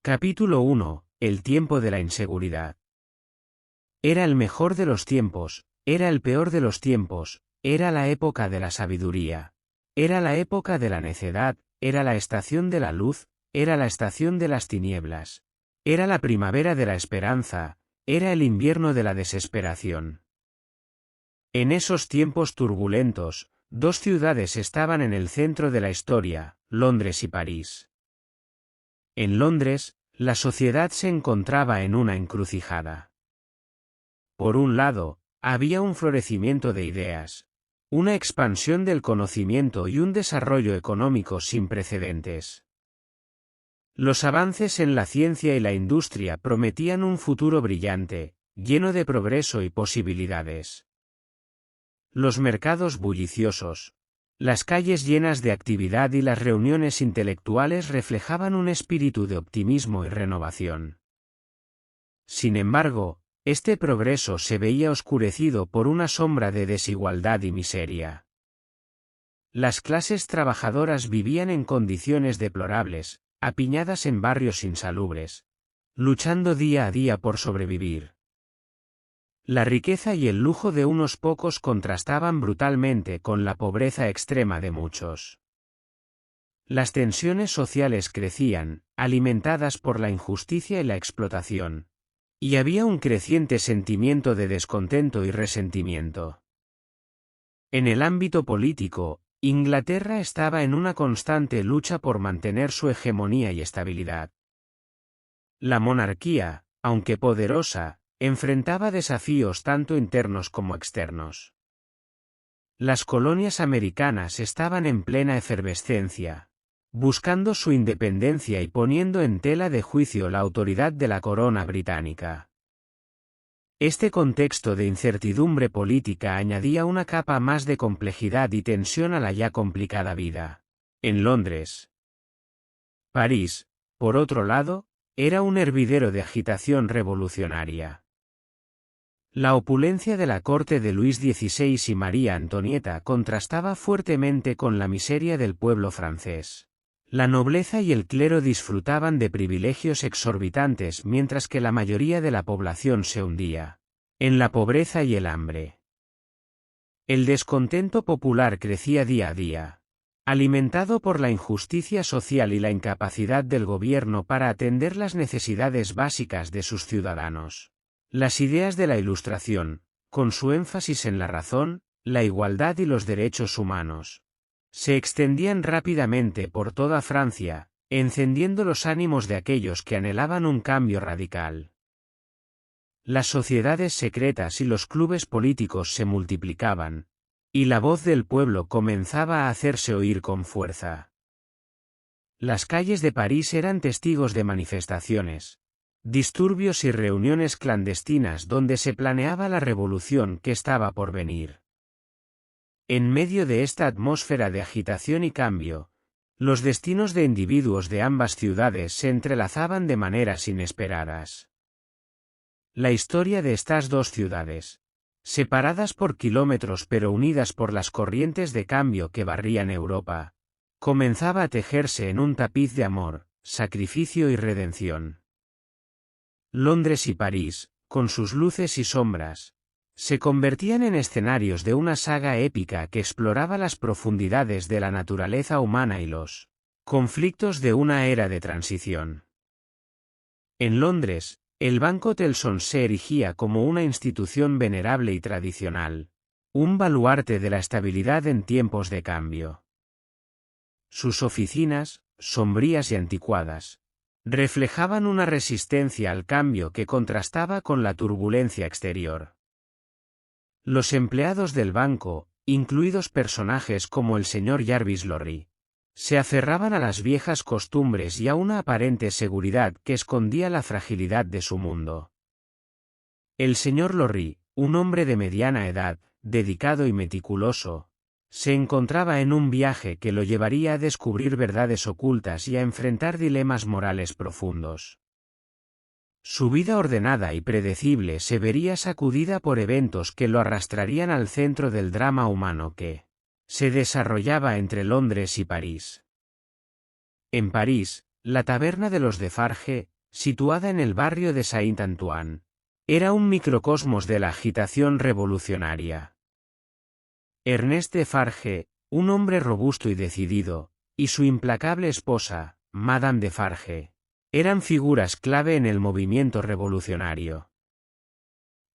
Capítulo 1. El tiempo de la inseguridad. Era el mejor de los tiempos, era el peor de los tiempos, era la época de la sabiduría, era la época de la necedad, era la estación de la luz, era la estación de las tinieblas, era la primavera de la esperanza, era el invierno de la desesperación. En esos tiempos turbulentos, dos ciudades estaban en el centro de la historia, Londres y París. En Londres, la sociedad se encontraba en una encrucijada. Por un lado, había un florecimiento de ideas, una expansión del conocimiento y un desarrollo económico sin precedentes. Los avances en la ciencia y la industria prometían un futuro brillante, lleno de progreso y posibilidades. Los mercados bulliciosos, las calles llenas de actividad y las reuniones intelectuales reflejaban un espíritu de optimismo y renovación. Sin embargo, este progreso se veía oscurecido por una sombra de desigualdad y miseria. Las clases trabajadoras vivían en condiciones deplorables, apiñadas en barrios insalubres, luchando día a día por sobrevivir. La riqueza y el lujo de unos pocos contrastaban brutalmente con la pobreza extrema de muchos. Las tensiones sociales crecían, alimentadas por la injusticia y la explotación, y había un creciente sentimiento de descontento y resentimiento. En el ámbito político, Inglaterra estaba en una constante lucha por mantener su hegemonía y estabilidad. La monarquía, aunque poderosa, enfrentaba desafíos tanto internos como externos. Las colonias americanas estaban en plena efervescencia, buscando su independencia y poniendo en tela de juicio la autoridad de la corona británica. Este contexto de incertidumbre política añadía una capa más de complejidad y tensión a la ya complicada vida en Londres. París, por otro lado, era un hervidero de agitación revolucionaria. La opulencia de la corte de Luis XVI y María Antonieta contrastaba fuertemente con la miseria del pueblo francés. La nobleza y el clero disfrutaban de privilegios exorbitantes mientras que la mayoría de la población se hundía en la pobreza y el hambre. El descontento popular crecía día a día, alimentado por la injusticia social y la incapacidad del gobierno para atender las necesidades básicas de sus ciudadanos. Las ideas de la Ilustración, con su énfasis en la razón, la igualdad y los derechos humanos, se extendían rápidamente por toda Francia, encendiendo los ánimos de aquellos que anhelaban un cambio radical. Las sociedades secretas y los clubes políticos se multiplicaban, y la voz del pueblo comenzaba a hacerse oír con fuerza. Las calles de París eran testigos de manifestaciones, disturbios y reuniones clandestinas donde se planeaba la revolución que estaba por venir. En medio de esta atmósfera de agitación y cambio, los destinos de individuos de ambas ciudades se entrelazaban de maneras inesperadas. La historia de estas dos ciudades, separadas por kilómetros pero unidas por las corrientes de cambio que barrían Europa, comenzaba a tejerse en un tapiz de amor, sacrificio y redención. Londres y París, con sus luces y sombras, se convertían en escenarios de una saga épica que exploraba las profundidades de la naturaleza humana y los conflictos de una era de transición. En Londres, el Banco Telson se erigía como una institución venerable y tradicional, un baluarte de la estabilidad en tiempos de cambio. Sus oficinas, sombrías y anticuadas, reflejaban una resistencia al cambio que contrastaba con la turbulencia exterior. Los empleados del banco, incluidos personajes como el señor Jarvis Lorry, se aferraban a las viejas costumbres y a una aparente seguridad que escondía la fragilidad de su mundo. El señor Lorry, un hombre de mediana edad, dedicado y meticuloso, se encontraba en un viaje que lo llevaría a descubrir verdades ocultas y a enfrentar dilemas morales profundos. Su vida ordenada y predecible se vería sacudida por eventos que lo arrastrarían al centro del drama humano que se desarrollaba entre Londres y París. En París, La taberna de los Defarge, situada en el barrio de Saint-Antoine, era un microcosmos de la agitación revolucionaria. Ernest Defarge, un hombre robusto y decidido, y su implacable esposa, Madame Defarge, eran figuras clave en el movimiento revolucionario.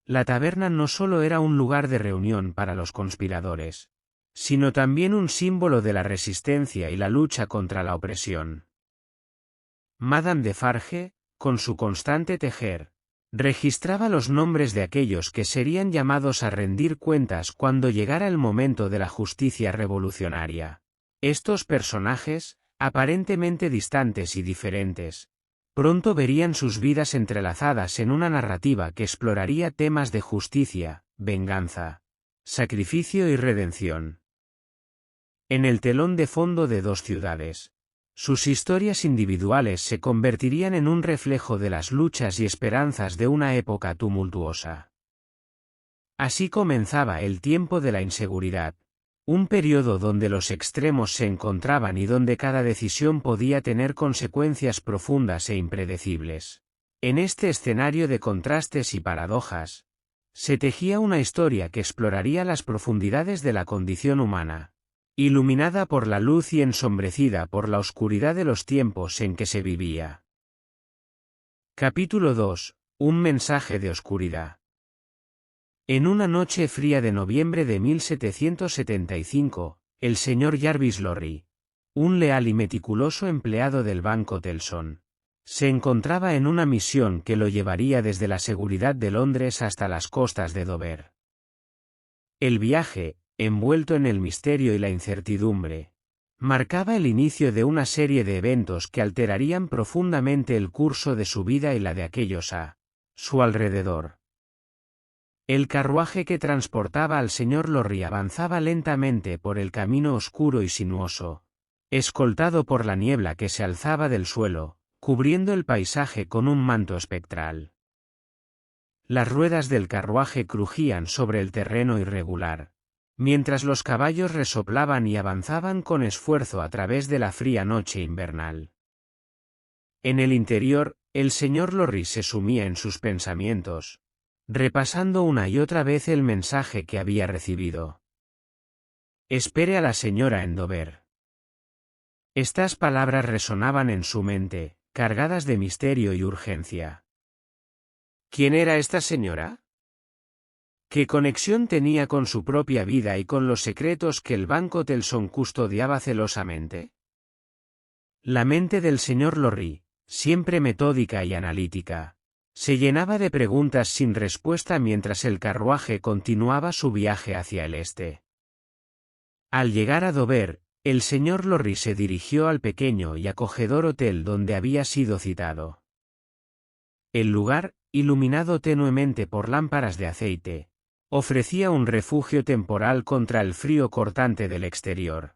La taberna no solo era un lugar de reunión para los conspiradores, sino también un símbolo de la resistencia y la lucha contra la opresión. Madame Defarge, con su constante tejer, registraba los nombres de aquellos que serían llamados a rendir cuentas cuando llegara el momento de la justicia revolucionaria. Estos personajes, aparentemente distantes y diferentes, pronto verían sus vidas entrelazadas en una narrativa que exploraría temas de justicia, venganza, sacrificio y redención. En el telón de fondo de dos ciudades, sus historias individuales se convertirían en un reflejo de las luchas y esperanzas de una época tumultuosa. Así comenzaba el tiempo de la inseguridad, un periodo donde los extremos se encontraban y donde cada decisión podía tener consecuencias profundas e impredecibles. En este escenario de contrastes y paradojas, se tejía una historia que exploraría las profundidades de la condición humana, iluminada por la luz y ensombrecida por la oscuridad de los tiempos en que se vivía. Capítulo 2. Un mensaje de oscuridad. En una noche fría de noviembre de 1775, el señor Jarvis Lorry, un leal y meticuloso empleado del Banco Telson, se encontraba en una misión que lo llevaría desde la seguridad de Londres hasta las costas de Dover. El viaje, envuelto en el misterio y la incertidumbre, marcaba el inicio de una serie de eventos que alterarían profundamente el curso de su vida y la de aquellos a su alrededor. El carruaje que transportaba al señor Lorry avanzaba lentamente por el camino oscuro y sinuoso, escoltado por la niebla que se alzaba del suelo, cubriendo el paisaje con un manto espectral. Las ruedas del carruaje crujían sobre el terreno irregular, mientras los caballos resoplaban y avanzaban con esfuerzo a través de la fría noche invernal. En el interior, el señor Lorry se sumía en sus pensamientos, repasando una y otra vez el mensaje que había recibido. Espere a la señora en Dover. Estas palabras resonaban en su mente, cargadas de misterio y urgencia. ¿Quién era esta señora? ¿Qué conexión tenía con su propia vida y con los secretos que el Banco Telson custodiaba celosamente? La mente del señor Lorry, siempre metódica y analítica, se llenaba de preguntas sin respuesta mientras el carruaje continuaba su viaje hacia el este. Al llegar a Dover, el señor Lorry se dirigió al pequeño y acogedor hotel donde había sido citado. El lugar, iluminado tenuemente por lámparas de aceite, ofrecía un refugio temporal contra el frío cortante del exterior.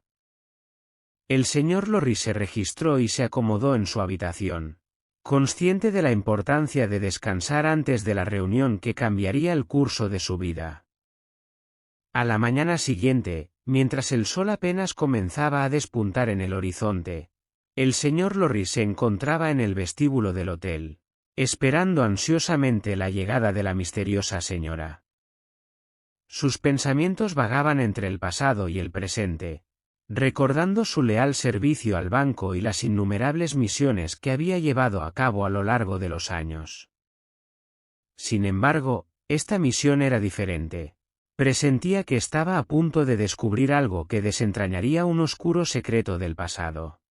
El señor Lorry se registró y se acomodó en su habitación, consciente de la importancia de descansar antes de la reunión que cambiaría el curso de su vida. A la mañana siguiente, mientras el sol apenas comenzaba a despuntar en el horizonte, el señor Lorry se encontraba en el vestíbulo del hotel, esperando ansiosamente la llegada de la misteriosa señora. Sus pensamientos vagaban entre el pasado y el presente, recordando su leal servicio al banco y las innumerables misiones que había llevado a cabo a lo largo de los años. Sin embargo, esta misión era diferente. Presentía que estaba a punto de descubrir algo que desentrañaría un oscuro secreto del pasado.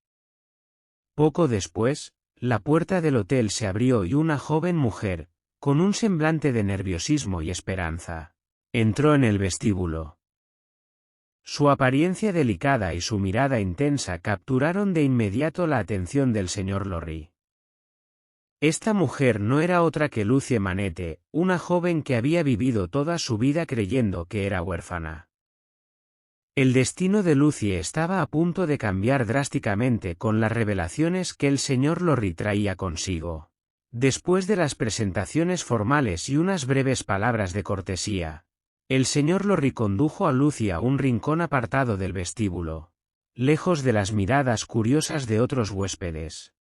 Poco después, la puerta del hotel se abrió y una joven mujer, con un semblante de nerviosismo y esperanza, entró en el vestíbulo. Su apariencia delicada y su mirada intensa capturaron de inmediato la atención del señor Lorry. Esta mujer no era otra que Lucie Manette, una joven que había vivido toda su vida creyendo que era huérfana. El destino de Lucie estaba a punto de cambiar drásticamente con las revelaciones que el señor Lorry traía consigo. Después de las presentaciones formales y unas breves palabras de cortesía, el señor Lorry condujo a Lucie a un rincón apartado del vestíbulo, lejos de las miradas curiosas de otros huéspedes.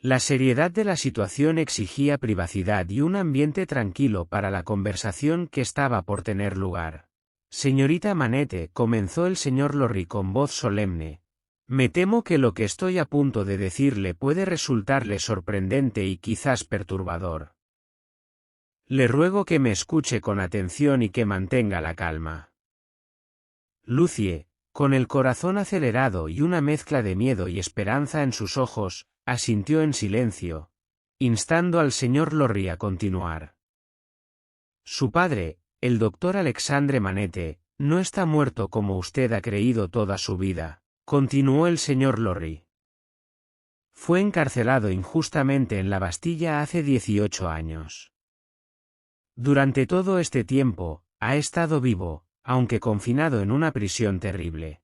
La seriedad de la situación exigía privacidad y un ambiente tranquilo para la conversación que estaba por tener lugar. Señorita Manette, comenzó el señor Lorry con voz solemne. Me temo que lo que estoy a punto de decirle puede resultarle sorprendente y quizás perturbador. Le ruego que me escuche con atención y que mantenga la calma. Lucie, con el corazón acelerado y una mezcla de miedo y esperanza en sus ojos, asintió en silencio, instando al señor Lorry a continuar. Su padre, el doctor Alexandre Manette, no está muerto como usted ha creído toda su vida, continuó el señor Lorry. Fue encarcelado injustamente en la Bastilla hace 18 años. Durante todo este tiempo, ha estado vivo, aunque confinado en una prisión terrible.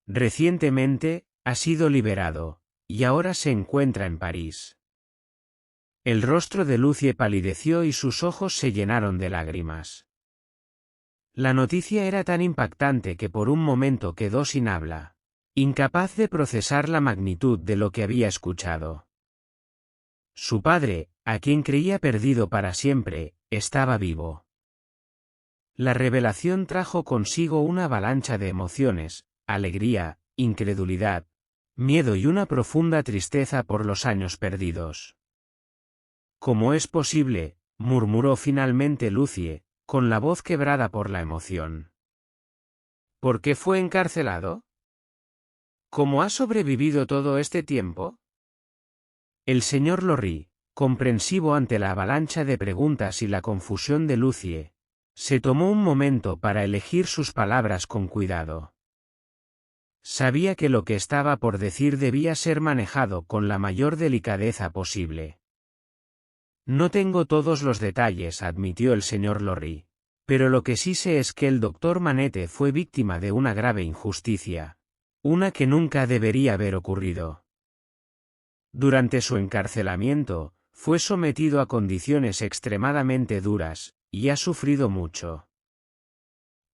Recientemente, ha sido liberado, y ahora se encuentra en París. El rostro de Lucie palideció y sus ojos se llenaron de lágrimas. La noticia era tan impactante que por un momento quedó sin habla, incapaz de procesar la magnitud de lo que había escuchado. Su padre, a quien creía perdido para siempre, estaba vivo. La revelación trajo consigo una avalancha de emociones, alegría, incredulidad, miedo y una profunda tristeza por los años perdidos. ¿Cómo es posible?, murmuró finalmente Lucie, con la voz quebrada por la emoción. ¿Por qué fue encarcelado? ¿Cómo ha sobrevivido todo este tiempo? El señor Lorry, comprensivo ante la avalancha de preguntas y la confusión de Lucie, se tomó un momento para elegir sus palabras con cuidado. Sabía que lo que estaba por decir debía ser manejado con la mayor delicadeza posible. No tengo todos los detalles, admitió el señor Lorry, pero lo que sí sé es que el doctor Manette fue víctima de una grave injusticia, una que nunca debería haber ocurrido. Durante su encarcelamiento, fue sometido a condiciones extremadamente duras, y ha sufrido mucho.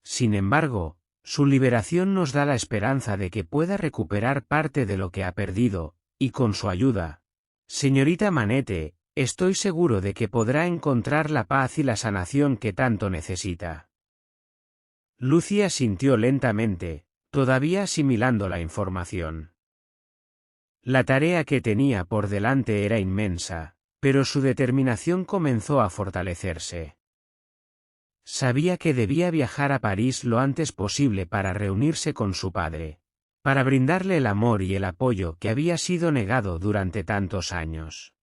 Sin embargo, su liberación nos da la esperanza de que pueda recuperar parte de lo que ha perdido, y con su ayuda, señorita Manette, estoy seguro de que podrá encontrar la paz y la sanación que tanto necesita. Lucie asintió lentamente, todavía asimilando la información. La tarea que tenía por delante era inmensa, pero su determinación comenzó a fortalecerse. Sabía que debía viajar a París lo antes posible para reunirse con su padre, para brindarle el amor y el apoyo que había sido negado durante tantos años.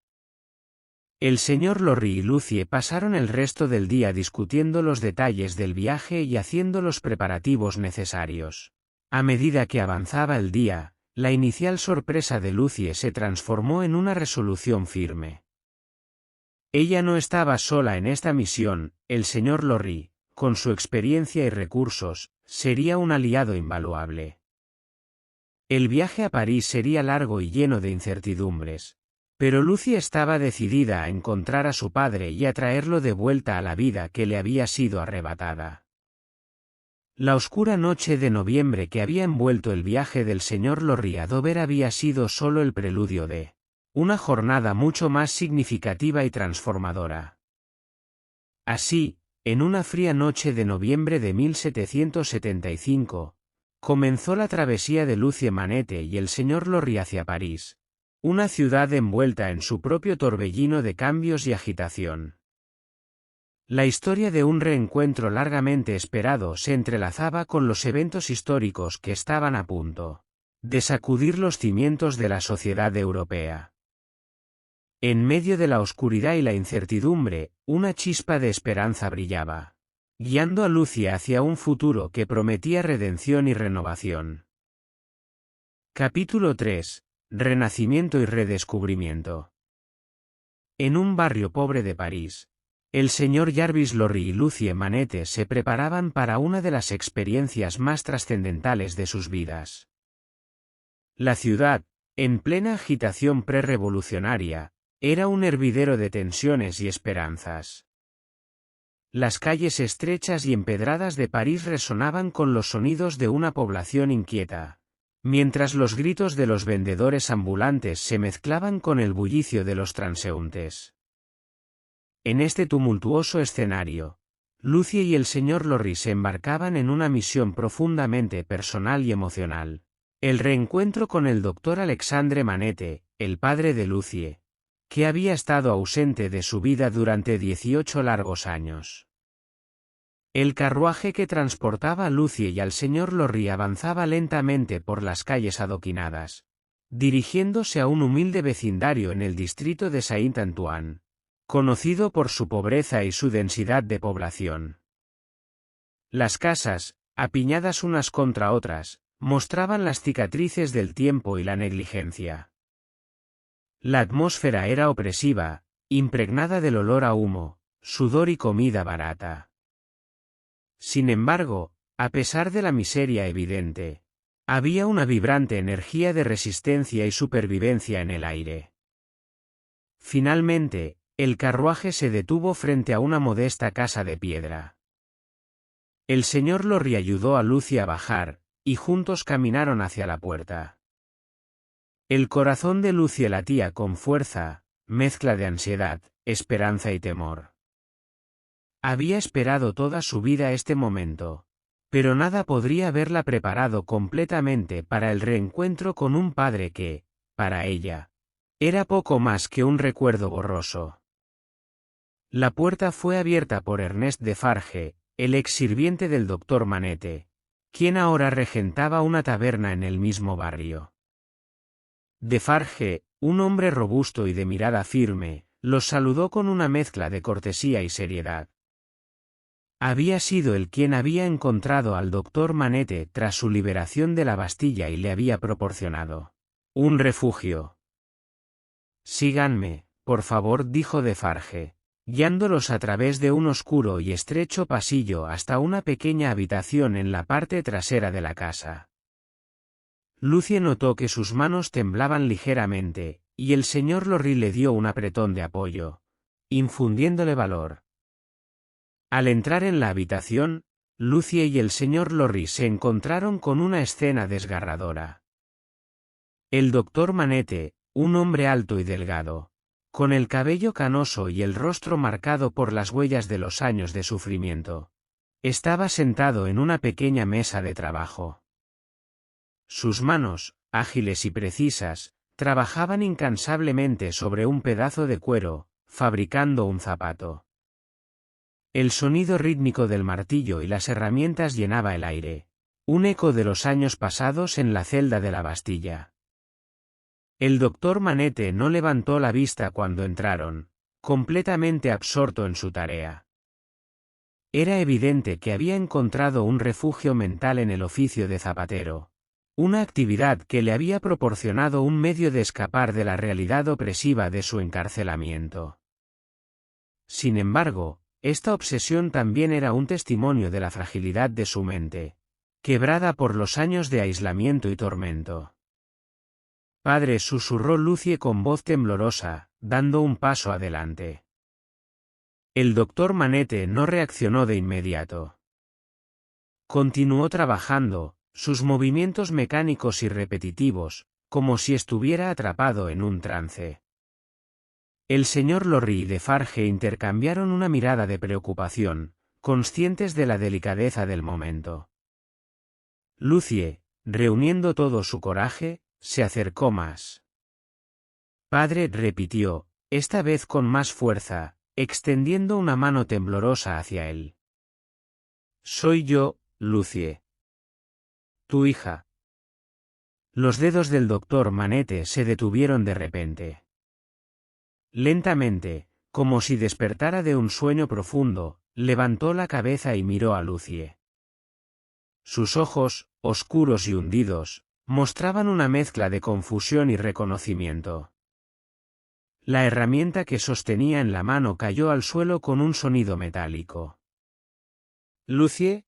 El señor Lorry y Lucie pasaron el resto del día discutiendo los detalles del viaje y haciendo los preparativos necesarios. A medida que avanzaba el día, la inicial sorpresa de Lucie se transformó en una resolución firme. Ella no estaba sola en esta misión, el señor Lorry, con su experiencia y recursos, sería un aliado invaluable. El viaje a París sería largo y lleno de incertidumbres, pero Lucie estaba decidida a encontrar a su padre y a traerlo de vuelta a la vida que le había sido arrebatada. La oscura noche de noviembre que había envuelto el viaje del señor Lorry a Dover había sido solo el preludio de una jornada mucho más significativa y transformadora. Así, en una fría noche de noviembre de 1775, comenzó la travesía de Lucie Manette y el señor Lorry hacia París, una ciudad envuelta en su propio torbellino de cambios y agitación. La historia de un reencuentro largamente esperado se entrelazaba con los eventos históricos que estaban a punto de sacudir los cimientos de la sociedad europea. En medio de la oscuridad y la incertidumbre, una chispa de esperanza brillaba, guiando a Lucie hacia un futuro que prometía redención y renovación. Capítulo 3. Renacimiento y redescubrimiento. En un barrio pobre de París, el señor Jarvis Lorry y Lucie Manette se preparaban para una de las experiencias más trascendentales de sus vidas. La ciudad, en plena agitación prerrevolucionaria, era un hervidero de tensiones y esperanzas. Las calles estrechas y empedradas de París resonaban con los sonidos de una población inquieta, mientras los gritos de los vendedores ambulantes se mezclaban con el bullicio de los transeúntes. En este tumultuoso escenario, Lucie y el señor Lorry se embarcaban en una misión profundamente personal y emocional: el reencuentro con el doctor Alexandre Manette, el padre de Lucie, que había estado ausente de su vida durante 18 largos años. El carruaje que transportaba a Lucie y al señor Lorry avanzaba lentamente por las calles adoquinadas, dirigiéndose a un humilde vecindario en el distrito de Saint-Antoine, conocido por su pobreza y su densidad de población. Las casas, apiñadas unas contra otras, mostraban las cicatrices del tiempo y la negligencia. La atmósfera era opresiva, impregnada del olor a humo, sudor y comida barata. Sin embargo, a pesar de la miseria evidente, había una vibrante energía de resistencia y supervivencia en el aire. Finalmente, el carruaje se detuvo frente a una modesta casa de piedra. El señor Lorry ayudó a Lucie a bajar, y juntos caminaron hacia la puerta. El corazón de Lucie latía con fuerza, mezcla de ansiedad, esperanza y temor. Había esperado toda su vida este momento, pero nada podría haberla preparado completamente para el reencuentro con un padre que, para ella, era poco más que un recuerdo borroso. La puerta fue abierta por Ernest Defarge, el ex sirviente del doctor Manette, quien ahora regentaba una taberna en el mismo barrio. Defarge, un hombre robusto y de mirada firme, los saludó con una mezcla de cortesía y seriedad. Había sido él quien había encontrado al doctor Manette tras su liberación de la Bastilla y le había proporcionado un refugio. «Síganme, por favor», dijo Defarge, guiándolos a través de un oscuro y estrecho pasillo hasta una pequeña habitación en la parte trasera de la casa. Lucie notó que sus manos temblaban ligeramente, y el señor Lorry le dio un apretón de apoyo, infundiéndole valor. Al entrar en la habitación, Lucie y el señor Lorry se encontraron con una escena desgarradora. El doctor Manette, un hombre alto y delgado, con el cabello canoso y el rostro marcado por las huellas de los años de sufrimiento, estaba sentado en una pequeña mesa de trabajo. Sus manos, ágiles y precisas, trabajaban incansablemente sobre un pedazo de cuero, fabricando un zapato. El sonido rítmico del martillo y las herramientas llenaba el aire, un eco de los años pasados en la celda de la Bastilla. El doctor Manette no levantó la vista cuando entraron, completamente absorto en su tarea. Era evidente que había encontrado un refugio mental en el oficio de zapatero, una actividad que le había proporcionado un medio de escapar de la realidad opresiva de su encarcelamiento. Sin embargo, esta obsesión también era un testimonio de la fragilidad de su mente, quebrada por los años de aislamiento y tormento. «Padre», susurró Lucie con voz temblorosa, dando un paso adelante. El doctor Manette no reaccionó de inmediato. Continuó trabajando, sus movimientos mecánicos y repetitivos, como si estuviera atrapado en un trance. El señor Lorry y Defarge intercambiaron una mirada de preocupación, conscientes de la delicadeza del momento. Lucie, reuniendo todo su coraje, se acercó más. «Padre», repitió, esta vez con más fuerza, extendiendo una mano temblorosa hacia él. «Soy yo, Lucie. Tu hija». Los dedos del doctor Manette se detuvieron de repente. Lentamente, como si despertara de un sueño profundo, levantó la cabeza y miró a Lucie. Sus ojos, oscuros y hundidos, mostraban una mezcla de confusión y reconocimiento. La herramienta que sostenía en la mano cayó al suelo con un sonido metálico. «¿Lucie?»,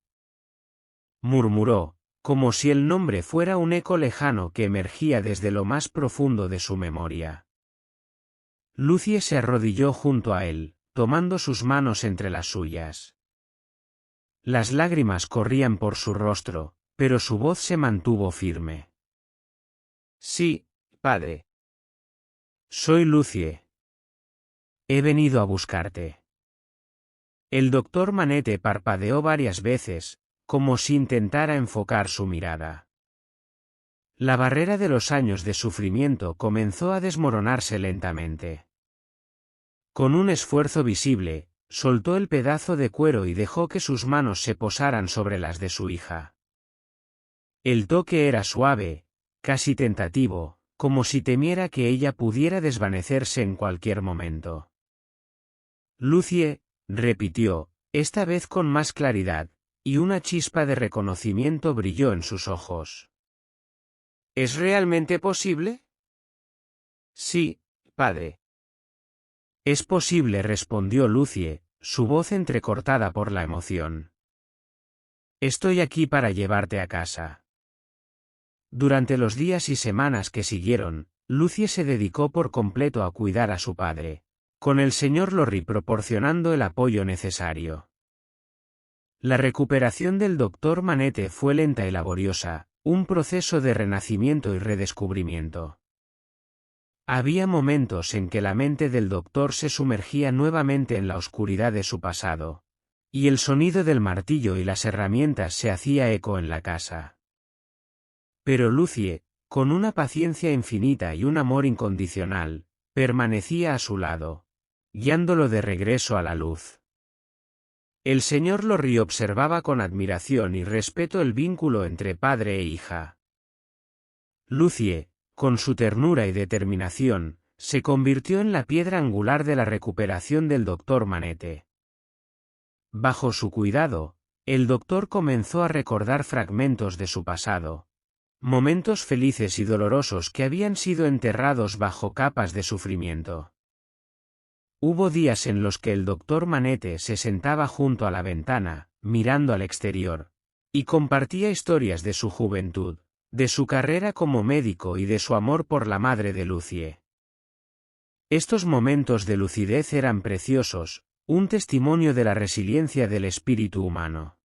murmuró, como si el nombre fuera un eco lejano que emergía desde lo más profundo de su memoria. Lucie se arrodilló junto a él, tomando sus manos entre las suyas. Las lágrimas corrían por su rostro, pero su voz se mantuvo firme. Sí, padre. Soy Lucie. He venido a buscarte. El doctor Manette parpadeó varias veces, como si intentara enfocar su mirada. La barrera de los años de sufrimiento comenzó a desmoronarse lentamente. Con un esfuerzo visible, soltó el pedazo de cuero y dejó que sus manos se posaran sobre las de su hija. El toque era suave, casi tentativo, como si temiera que ella pudiera desvanecerse en cualquier momento. Lucie, repitió, esta vez con más claridad, y una chispa de reconocimiento brilló en sus ojos. ¿Es realmente posible? Sí, padre. Es posible, respondió Lucie, su voz entrecortada por la emoción. Estoy aquí para llevarte a casa. Durante los días y semanas que siguieron, Lucie se dedicó por completo a cuidar a su padre, con el señor Lorry proporcionando el apoyo necesario. La recuperación del doctor Manette fue lenta y laboriosa, un proceso de renacimiento y redescubrimiento. Había momentos en que la mente del doctor se sumergía nuevamente en la oscuridad de su pasado, y el sonido del martillo y las herramientas se hacía eco en la casa. Pero Lucie, con una paciencia infinita y un amor incondicional, permanecía a su lado, guiándolo de regreso a la luz. El señor Lorry observaba con admiración y respeto el vínculo entre padre e hija. Lucie, con su ternura y determinación, se convirtió en la piedra angular de la recuperación del doctor Manette. Bajo su cuidado, el doctor comenzó a recordar fragmentos de su pasado, momentos felices y dolorosos que habían sido enterrados bajo capas de sufrimiento. Hubo días en los que el doctor Manette se sentaba junto a la ventana, mirando al exterior, y compartía historias de su juventud, de su carrera como médico y de su amor por la madre de Lucie. Estos momentos de lucidez eran preciosos, un testimonio de la resiliencia del espíritu humano.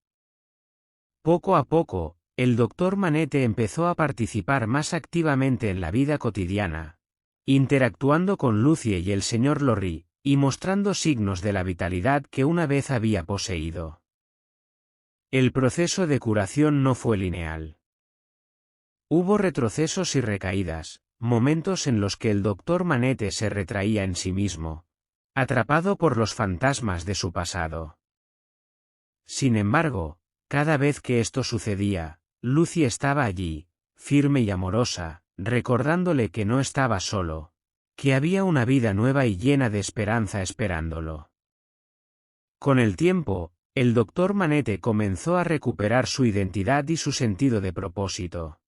Poco a poco, el doctor Manette empezó a participar más activamente en la vida cotidiana, interactuando con Lucie y el señor Lorry, y mostrando signos de la vitalidad que una vez había poseído. El proceso de curación no fue lineal. Hubo retrocesos y recaídas, momentos en los que el doctor Manette se retraía en sí mismo, atrapado por los fantasmas de su pasado. Sin embargo, cada vez que esto sucedía, Lucie estaba allí, firme y amorosa, recordándole que no estaba solo, que había una vida nueva y llena de esperanza esperándolo. Con el tiempo, el doctor Manette comenzó a recuperar su identidad y su sentido de propósito.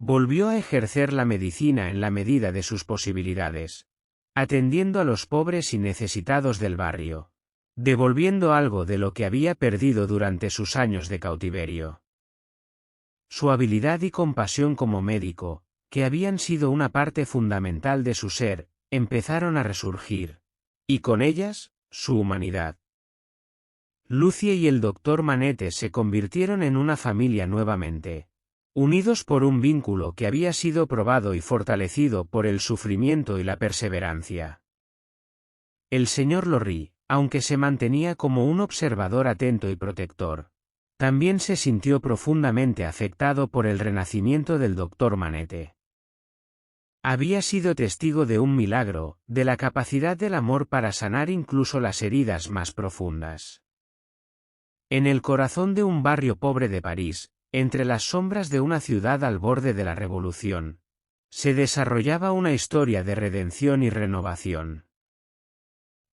Volvió a ejercer la medicina en la medida de sus posibilidades, atendiendo a los pobres y necesitados del barrio, devolviendo algo de lo que había perdido durante sus años de cautiverio. Su habilidad y compasión como médico, que habían sido una parte fundamental de su ser, empezaron a resurgir, y con ellas, su humanidad. Lucie y el doctor Manette se convirtieron en una familia nuevamente, unidos por un vínculo que había sido probado y fortalecido por el sufrimiento y la perseverancia. El señor Lorry, aunque se mantenía como un observador atento y protector, también se sintió profundamente afectado por el renacimiento del doctor Manette. Había sido testigo de un milagro, de la capacidad del amor para sanar incluso las heridas más profundas. En el corazón de un barrio pobre de París, entre las sombras de una ciudad al borde de la revolución, se desarrollaba una historia de redención y renovación.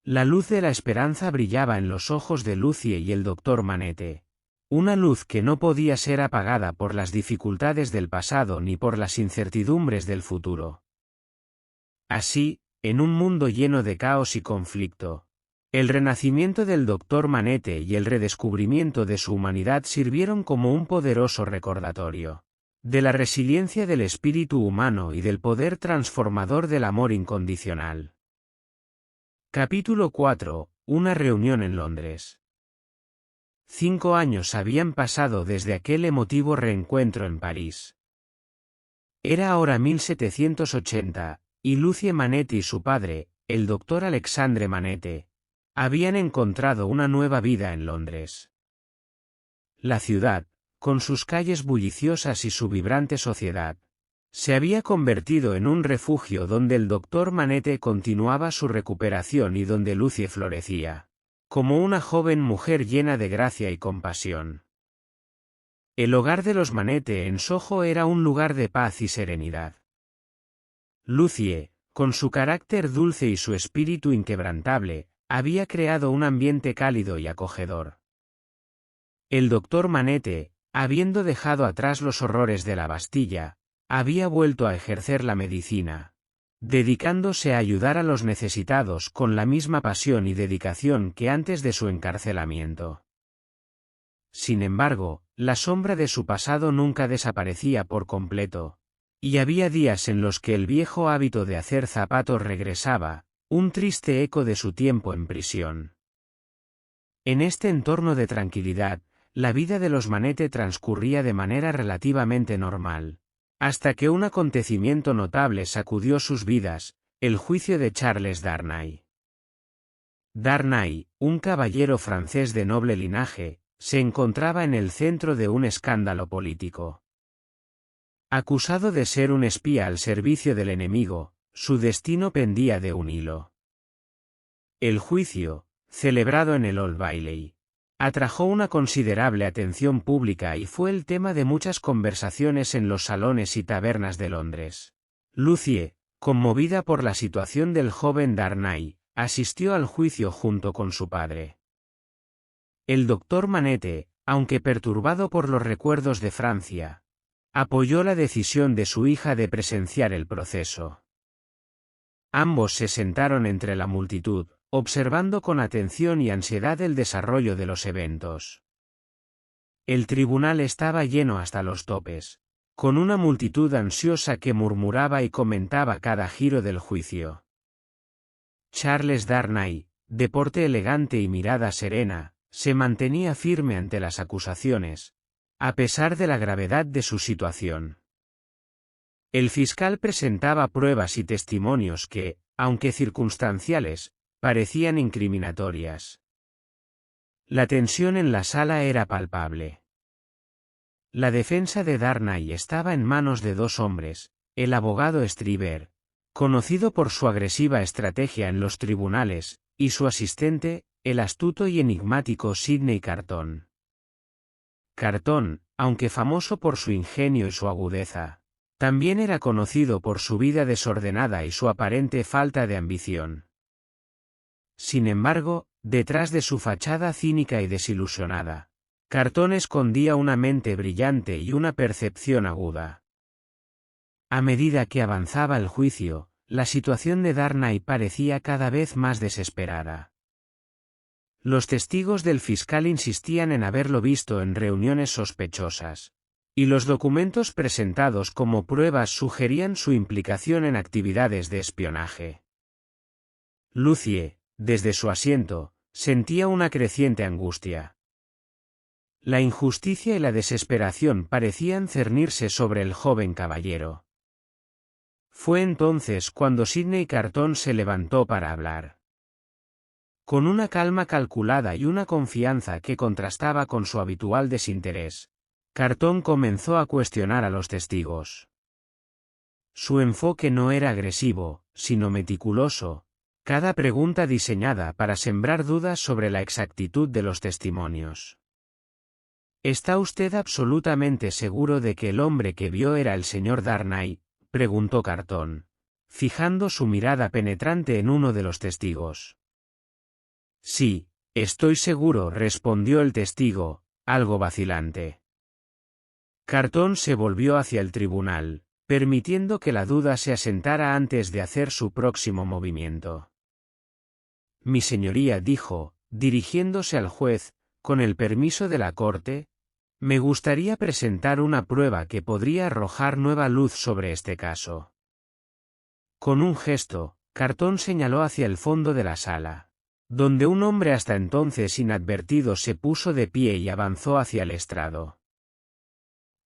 La luz de la esperanza brillaba en los ojos de Lucie y el doctor Manette, una luz que no podía ser apagada por las dificultades del pasado ni por las incertidumbres del futuro. Así, en un mundo lleno de caos y conflicto, el renacimiento del doctor Manette y el redescubrimiento de su humanidad sirvieron como un poderoso recordatorio de la resiliencia del espíritu humano y del poder transformador del amor incondicional. Capítulo 4. Una reunión en Londres. 5 años habían pasado desde aquel emotivo reencuentro en París. Era ahora 1780, y Lucie Manette y su padre, el doctor Alexandre Manette, habían encontrado una nueva vida en Londres. La ciudad, con sus calles bulliciosas y su vibrante sociedad, se había convertido en un refugio donde el doctor Manette continuaba su recuperación y donde Lucie florecía, como una joven mujer llena de gracia y compasión. El hogar de los Manette en Soho era un lugar de paz y serenidad. Lucie, con su carácter dulce y su espíritu inquebrantable, había creado un ambiente cálido y acogedor. El doctor Manette, habiendo dejado atrás los horrores de la Bastilla, había vuelto a ejercer la medicina, dedicándose a ayudar a los necesitados con la misma pasión y dedicación que antes de su encarcelamiento. Sin embargo, la sombra de su pasado nunca desaparecía por completo, y había días en los que el viejo hábito de hacer zapatos regresaba, un triste eco de su tiempo en prisión. En este entorno de tranquilidad, la vida de los Manette transcurría de manera relativamente normal, hasta que un acontecimiento notable sacudió sus vidas, el juicio de Charles Darnay. Darnay, un caballero francés de noble linaje, se encontraba en el centro de un escándalo político. Acusado de ser un espía al servicio del enemigo, su destino pendía de un hilo. El juicio, celebrado en el Old Bailey, atrajo una considerable atención pública y fue el tema de muchas conversaciones en los salones y tabernas de Londres. Lucie, conmovida por la situación del joven Darnay, asistió al juicio junto con su padre. El doctor Manette, aunque perturbado por los recuerdos de Francia, apoyó la decisión de su hija de presenciar el proceso. Ambos se sentaron entre la multitud, observando con atención y ansiedad el desarrollo de los eventos. El tribunal estaba lleno hasta los topes, con una multitud ansiosa que murmuraba y comentaba cada giro del juicio. Charles Darnay, de porte elegante y mirada serena, se mantenía firme ante las acusaciones, a pesar de la gravedad de su situación. El fiscal presentaba pruebas y testimonios que, aunque circunstanciales, parecían incriminatorias. La tensión en la sala era palpable. La defensa de Darnay estaba en manos de dos hombres, el abogado Stryver, conocido por su agresiva estrategia en los tribunales, y su asistente, el astuto y enigmático Sidney Carton. Carton, aunque famoso por su ingenio y su agudeza, también era conocido por su vida desordenada y su aparente falta de ambición. Sin embargo, detrás de su fachada cínica y desilusionada, Carton escondía una mente brillante y una percepción aguda. A medida que avanzaba el juicio, la situación de Darnay parecía cada vez más desesperada. Los testigos del fiscal insistían en haberlo visto en reuniones sospechosas, y los documentos presentados como pruebas sugerían su implicación en actividades de espionaje. Lucie, desde su asiento, sentía una creciente angustia. La injusticia y la desesperación parecían cernirse sobre el joven caballero. Fue entonces cuando Sidney Carton se levantó para hablar. Con una calma calculada y una confianza que contrastaba con su habitual desinterés, Carton comenzó a cuestionar a los testigos. Su enfoque no era agresivo, sino meticuloso, cada pregunta diseñada para sembrar dudas sobre la exactitud de los testimonios. ¿Está usted absolutamente seguro de que el hombre que vio era el señor Darnay?, preguntó Carton, fijando su mirada penetrante en uno de los testigos. Sí, estoy seguro, respondió el testigo, algo vacilante. Carton se volvió hacia el tribunal, permitiendo que la duda se asentara antes de hacer su próximo movimiento. Mi señoría, dijo, dirigiéndose al juez, con el permiso de la corte, me gustaría presentar una prueba que podría arrojar nueva luz sobre este caso. Con un gesto, Carton señaló hacia el fondo de la sala, donde un hombre hasta entonces inadvertido se puso de pie y avanzó hacia el estrado.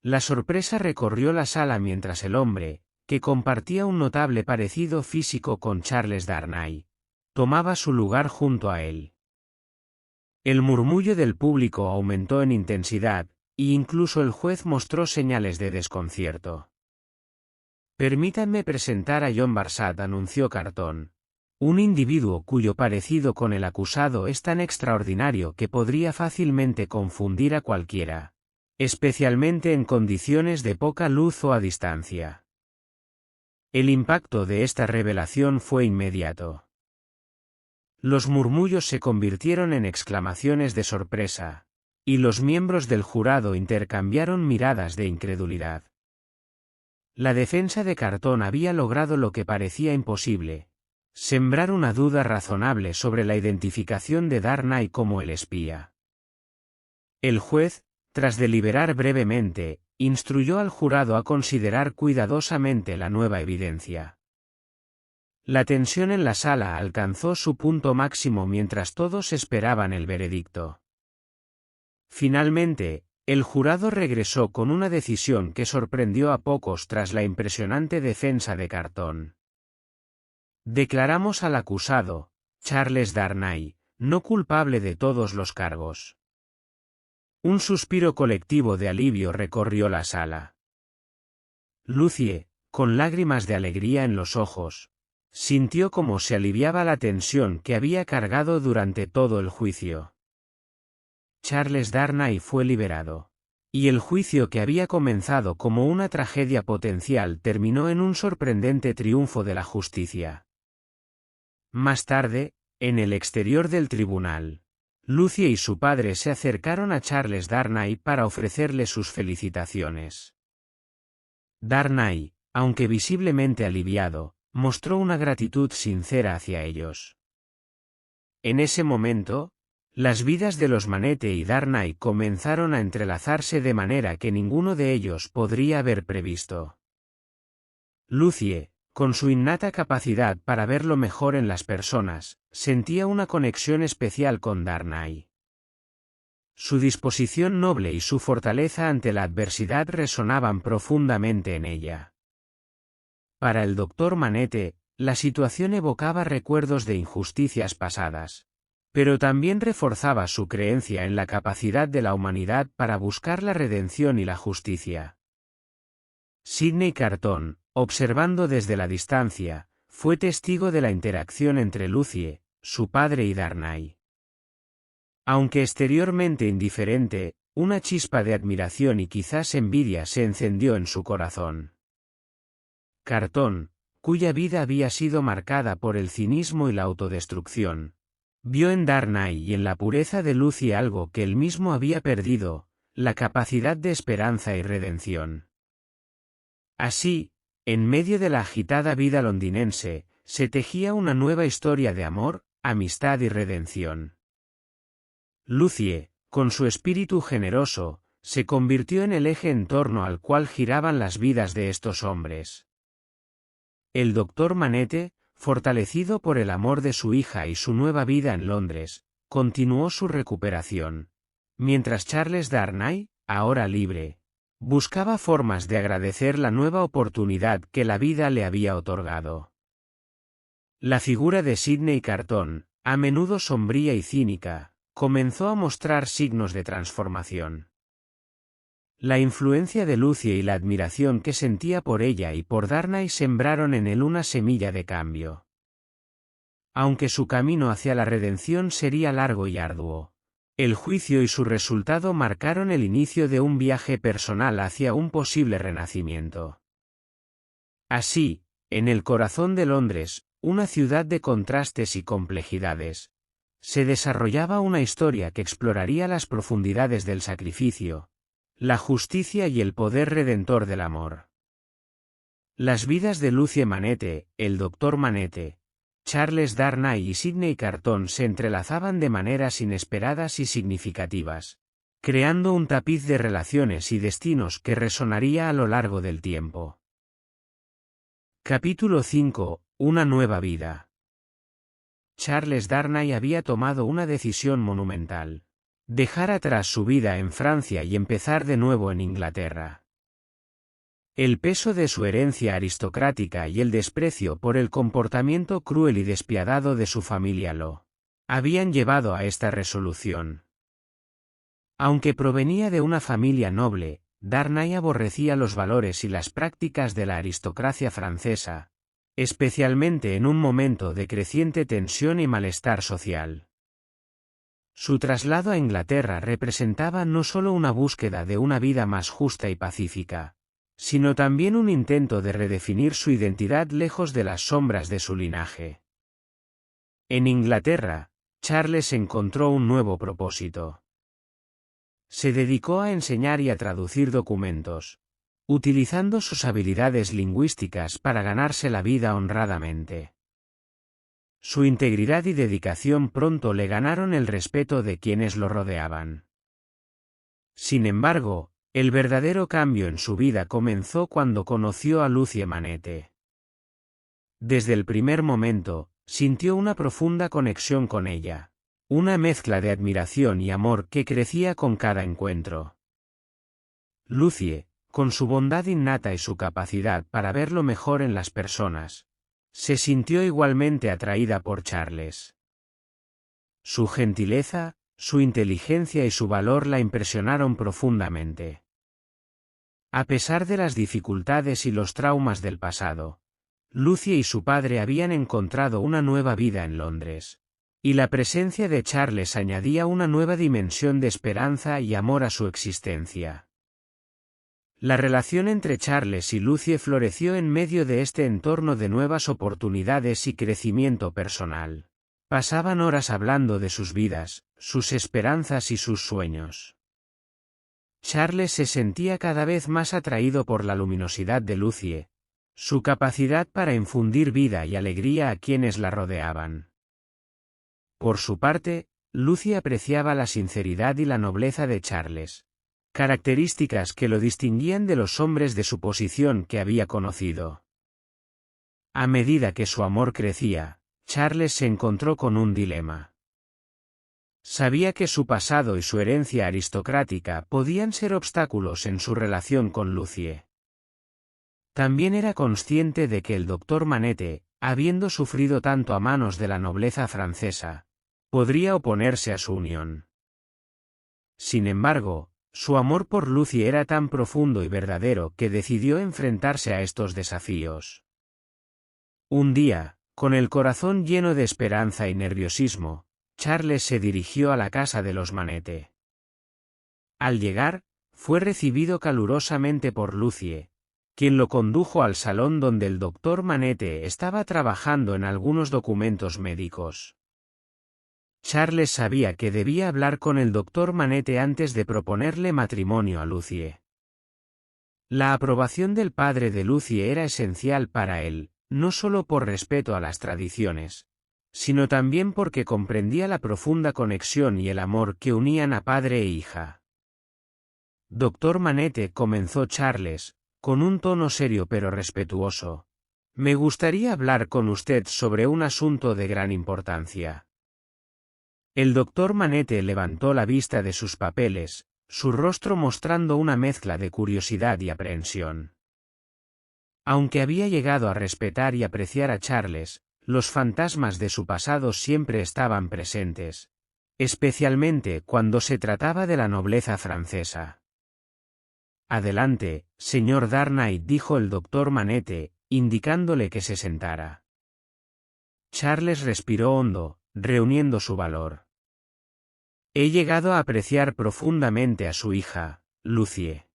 La sorpresa recorrió la sala mientras el hombre, que compartía un notable parecido físico con Charles Darnay, tomaba su lugar junto a él. El murmullo del público aumentó en intensidad, e incluso el juez mostró señales de desconcierto. «Permítanme presentar a John Barsad», anunció Carton. Un individuo cuyo parecido con el acusado es tan extraordinario que podría fácilmente confundir a cualquiera, especialmente en condiciones de poca luz o a distancia. El impacto de esta revelación fue inmediato. Los murmullos se convirtieron en exclamaciones de sorpresa, y los miembros del jurado intercambiaron miradas de incredulidad. La defensa de Carton había logrado lo que parecía imposible: sembrar una duda razonable sobre la identificación de Darnay como el espía. El juez, tras deliberar brevemente, instruyó al jurado a considerar cuidadosamente la nueva evidencia. La tensión en la sala alcanzó su punto máximo mientras todos esperaban el veredicto. Finalmente, el jurado regresó con una decisión que sorprendió a pocos tras la impresionante defensa de Carton. Declaramos al acusado, Charles Darnay, no culpable de todos los cargos. Un suspiro colectivo de alivio recorrió la sala. Lucie, con lágrimas de alegría en los ojos, sintió cómo se aliviaba la tensión que había cargado durante todo el juicio. Charles Darnay fue liberado, y el juicio que había comenzado como una tragedia potencial terminó en un sorprendente triunfo de la justicia. Más tarde, en el exterior del tribunal, Lucie y su padre se acercaron a Charles Darnay para ofrecerle sus felicitaciones. Darnay, aunque visiblemente aliviado, mostró una gratitud sincera hacia ellos. En ese momento, las vidas de los Manette y Darnay comenzaron a entrelazarse de manera que ninguno de ellos podría haber previsto. Lucie, con su innata capacidad para ver lo mejor en las personas, sentía una conexión especial con Darnay. Su disposición noble y su fortaleza ante la adversidad resonaban profundamente en ella. Para el doctor Manette, la situación evocaba recuerdos de injusticias pasadas, pero también reforzaba su creencia en la capacidad de la humanidad para buscar la redención y la justicia. Sidney Carton, observando desde la distancia, fue testigo de la interacción entre Lucie, su padre y Darnay. Aunque exteriormente indiferente, una chispa de admiración y quizás envidia se encendió en su corazón. Carton, cuya vida había sido marcada por el cinismo y la autodestrucción, vio en Darnay y en la pureza de Lucie algo que él mismo había perdido: la capacidad de esperanza y redención. Así, en medio de la agitada vida londinense, se tejía una nueva historia de amor, amistad y redención. Lucie, con su espíritu generoso, se convirtió en el eje en torno al cual giraban las vidas de estos hombres. El doctor Manette, fortalecido por el amor de su hija y su nueva vida en Londres, continuó su recuperación, mientras Charles Darnay, ahora libre, buscaba formas de agradecer la nueva oportunidad que la vida le había otorgado. La figura de Sidney Carton, a menudo sombría y cínica, comenzó a mostrar signos de transformación. La influencia de Lucie y la admiración que sentía por ella y por Darnay sembraron en él una semilla de cambio. Aunque su camino hacia la redención sería largo y arduo, el juicio y su resultado marcaron el inicio de un viaje personal hacia un posible renacimiento. Así, en el corazón de Londres, una ciudad de contrastes y complejidades, se desarrollaba una historia que exploraría las profundidades del sacrificio, la justicia y el poder redentor del amor. Las vidas de Lucie Manette, el doctor Manette, Charles Darnay y Sidney Carton se entrelazaban de maneras inesperadas y significativas, creando un tapiz de relaciones y destinos que resonaría a lo largo del tiempo. Capítulo 5. Una nueva vida. Charles Darnay había tomado una decisión monumental: dejar atrás su vida en Francia y empezar de nuevo en Inglaterra. El peso de su herencia aristocrática y el desprecio por el comportamiento cruel y despiadado de su familia lo habían llevado a esta resolución. Aunque provenía de una familia noble, Darnay aborrecía los valores y las prácticas de la aristocracia francesa, especialmente en un momento de creciente tensión y malestar social. Su traslado a Inglaterra representaba no solo una búsqueda de una vida más justa y pacífica, sino también un intento de redefinir su identidad lejos de las sombras de su linaje. En Inglaterra, Charles encontró un nuevo propósito. Se dedicó a enseñar y a traducir documentos, utilizando sus habilidades lingüísticas para ganarse la vida honradamente. Su integridad y dedicación pronto le ganaron el respeto de quienes lo rodeaban. Sin embargo, el verdadero cambio en su vida comenzó cuando conoció a Lucie Manette. Desde el primer momento, sintió una profunda conexión con ella, una mezcla de admiración y amor que crecía con cada encuentro. Lucie, con su bondad innata y su capacidad para ver lo mejor en las personas, se sintió igualmente atraída por Charles. Su gentileza, su inteligencia y su valor la impresionaron profundamente. A pesar de las dificultades y los traumas del pasado, Lucie y su padre habían encontrado una nueva vida en Londres, y la presencia de Charles añadía una nueva dimensión de esperanza y amor a su existencia. La relación entre Charles y Lucie floreció en medio de este entorno de nuevas oportunidades y crecimiento personal. Pasaban horas hablando de sus vidas, sus esperanzas y sus sueños. Charles se sentía cada vez más atraído por la luminosidad de Lucie, su capacidad para infundir vida y alegría a quienes la rodeaban. Por su parte, Lucie apreciaba la sinceridad y la nobleza de Charles, características que lo distinguían de los hombres de su posición que había conocido. A medida que su amor crecía, Charles se encontró con un dilema. Sabía que su pasado y su herencia aristocrática podían ser obstáculos en su relación con Lucie. También era consciente de que el doctor Manette, habiendo sufrido tanto a manos de la nobleza francesa, podría oponerse a su unión. Sin embargo, su amor por Lucie era tan profundo y verdadero que decidió enfrentarse a estos desafíos. Un día, con el corazón lleno de esperanza y nerviosismo, Charles se dirigió a la casa de los Manette. Al llegar, fue recibido calurosamente por Lucie, quien lo condujo al salón donde el doctor Manette estaba trabajando en algunos documentos médicos. Charles sabía que debía hablar con el doctor Manette antes de proponerle matrimonio a Lucie. La aprobación del padre de Lucie era esencial para él, no solo por respeto a las tradiciones, sino también porque comprendía la profunda conexión y el amor que unían a padre e hija. Doctor Manette, comenzó Charles, con un tono serio pero respetuoso. Me gustaría hablar con usted sobre un asunto de gran importancia. El doctor Manette levantó la vista de sus papeles, su rostro mostrando una mezcla de curiosidad y aprehensión. Aunque había llegado a respetar y apreciar a Charles, los fantasmas de su pasado siempre estaban presentes, especialmente cuando se trataba de la nobleza francesa. Adelante, señor Darnay, dijo el doctor Manette, indicándole que se sentara. Charles respiró hondo, reuniendo su valor. He llegado a apreciar profundamente a su hija, Lucie.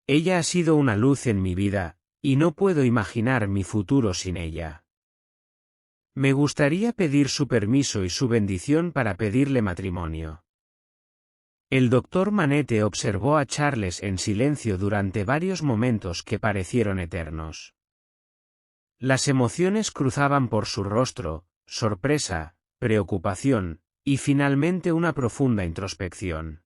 Ella ha sido una luz en mi vida, y no puedo imaginar mi futuro sin ella. Me gustaría pedir su permiso y su bendición para pedirle matrimonio. El doctor Manette observó a Charles en silencio durante varios momentos que parecieron eternos. Las emociones cruzaban por su rostro, sorpresa, preocupación, y finalmente una profunda introspección.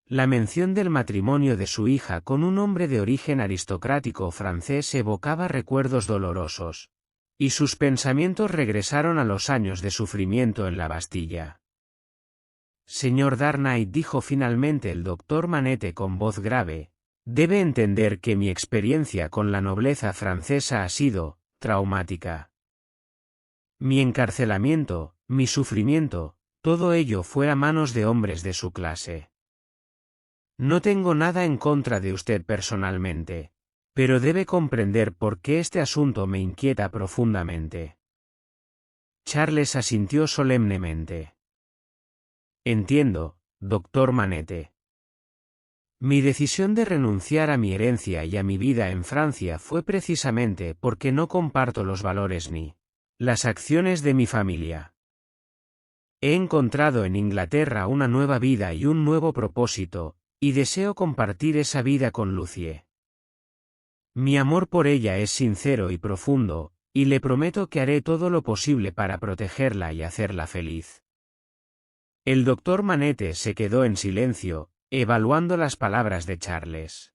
La mención del matrimonio de su hija con un hombre de origen aristocrático francés evocaba recuerdos dolorosos, y sus pensamientos regresaron a los años de sufrimiento en la Bastilla. Señor Darnay, dijo finalmente el doctor Manette con voz grave, Debe entender que mi experiencia con la nobleza francesa ha sido traumática. Mi encarcelamiento, mi sufrimiento, todo ello fue a manos de hombres de su clase. No tengo nada en contra de usted personalmente, pero debe comprender por qué este asunto me inquieta profundamente. Charles asintió solemnemente. Entiendo, doctor Manette. Mi decisión de renunciar a mi herencia y a mi vida en Francia fue precisamente porque no comparto los valores ni las acciones de mi familia. He encontrado en Inglaterra una nueva vida y un nuevo propósito, y deseo compartir esa vida con Lucie. Mi amor por ella es sincero y profundo, y le prometo que haré todo lo posible para protegerla y hacerla feliz. El doctor Manette se quedó en silencio, evaluando las palabras de Charles.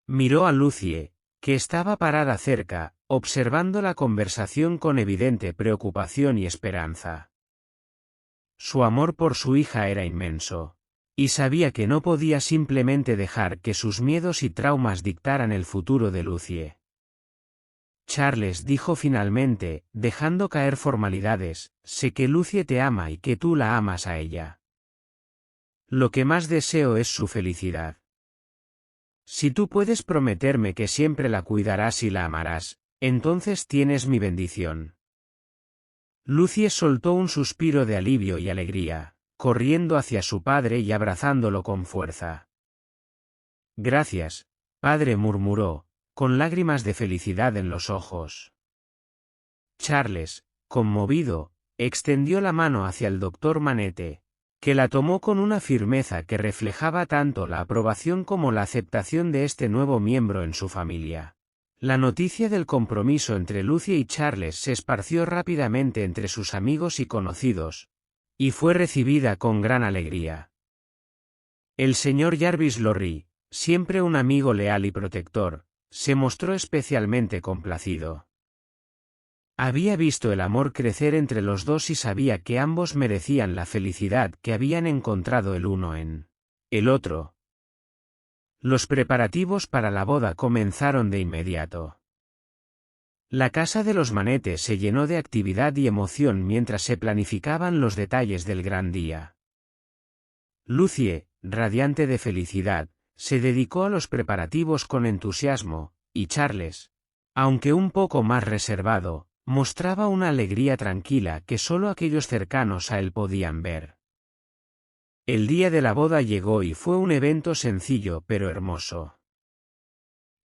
Miró a Lucie, que estaba parada cerca, observando la conversación con evidente preocupación y esperanza. Su amor por su hija era inmenso, y sabía que no podía simplemente dejar que sus miedos y traumas dictaran el futuro de Lucie. Charles dijo finalmente, dejando caer formalidades, sé que Lucie te ama y que tú la amas a ella. Lo que más deseo es su felicidad. Si tú puedes prometerme que siempre la cuidarás y la amarás, entonces tienes mi bendición. Lucie soltó un suspiro de alivio y alegría, corriendo hacia su padre y abrazándolo con fuerza. Gracias, padre, murmuró, con lágrimas de felicidad en los ojos. Charles, conmovido, extendió la mano hacia el doctor Manette, que la tomó con una firmeza que reflejaba tanto la aprobación como la aceptación de este nuevo miembro en su familia. La noticia del compromiso entre Lucie y Charles se esparció rápidamente entre sus amigos y conocidos, y fue recibida con gran alegría. El señor Jarvis Lorry, siempre un amigo leal y protector, se mostró especialmente complacido. Había visto el amor crecer entre los dos y sabía que ambos merecían la felicidad que habían encontrado el uno en el otro. Los preparativos para la boda comenzaron de inmediato. La casa de los Manette se llenó de actividad y emoción mientras se planificaban los detalles del gran día. Lucie, radiante de felicidad, se dedicó a los preparativos con entusiasmo, y Charles, aunque un poco más reservado, mostraba una alegría tranquila que solo aquellos cercanos a él podían ver. El día de la boda llegó y fue un evento sencillo pero hermoso.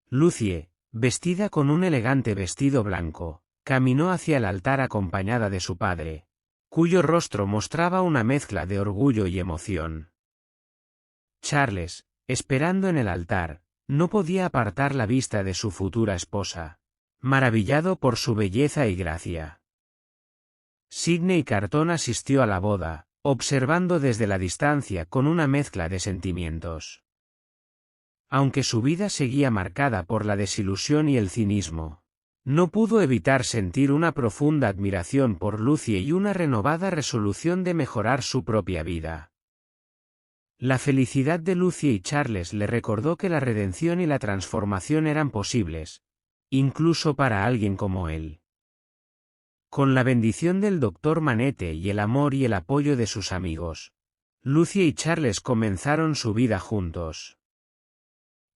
Lucie, vestida con un elegante vestido blanco, caminó hacia el altar acompañada de su padre, cuyo rostro mostraba una mezcla de orgullo y emoción. Charles, esperando en el altar, no podía apartar la vista de su futura esposa, maravillado por su belleza y gracia. Sidney Carton asistió a la boda, observando desde la distancia con una mezcla de sentimientos. Aunque su vida seguía marcada por la desilusión y el cinismo, no pudo evitar sentir una profunda admiración por Lucie y una renovada resolución de mejorar su propia vida. La felicidad de Lucie y Charles le recordó que la redención y la transformación eran posibles, incluso para alguien como él. Con la bendición del doctor Manette y el amor y el apoyo de sus amigos, Lucie y Charles comenzaron su vida juntos.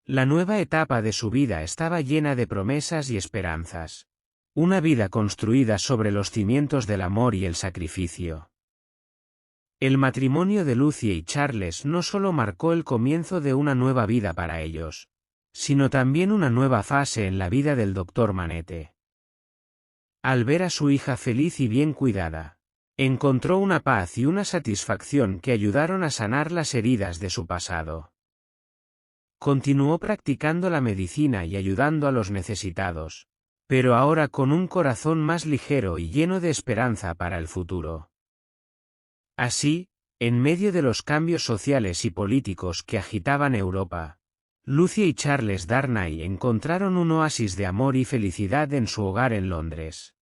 La nueva etapa de su vida estaba llena de promesas y esperanzas. Una vida construida sobre los cimientos del amor y el sacrificio. El matrimonio de Lucie y Charles no solo marcó el comienzo de una nueva vida para ellos, sino también una nueva fase en la vida del doctor Manette. Al ver a su hija feliz y bien cuidada, encontró una paz y una satisfacción que ayudaron a sanar las heridas de su pasado. Continuó practicando la medicina y ayudando a los necesitados, pero ahora con un corazón más ligero y lleno de esperanza para el futuro. Así, en medio de los cambios sociales y políticos que agitaban Europa, Lucie y Charles Darnay encontraron un oasis de amor y felicidad en su hogar en Londres.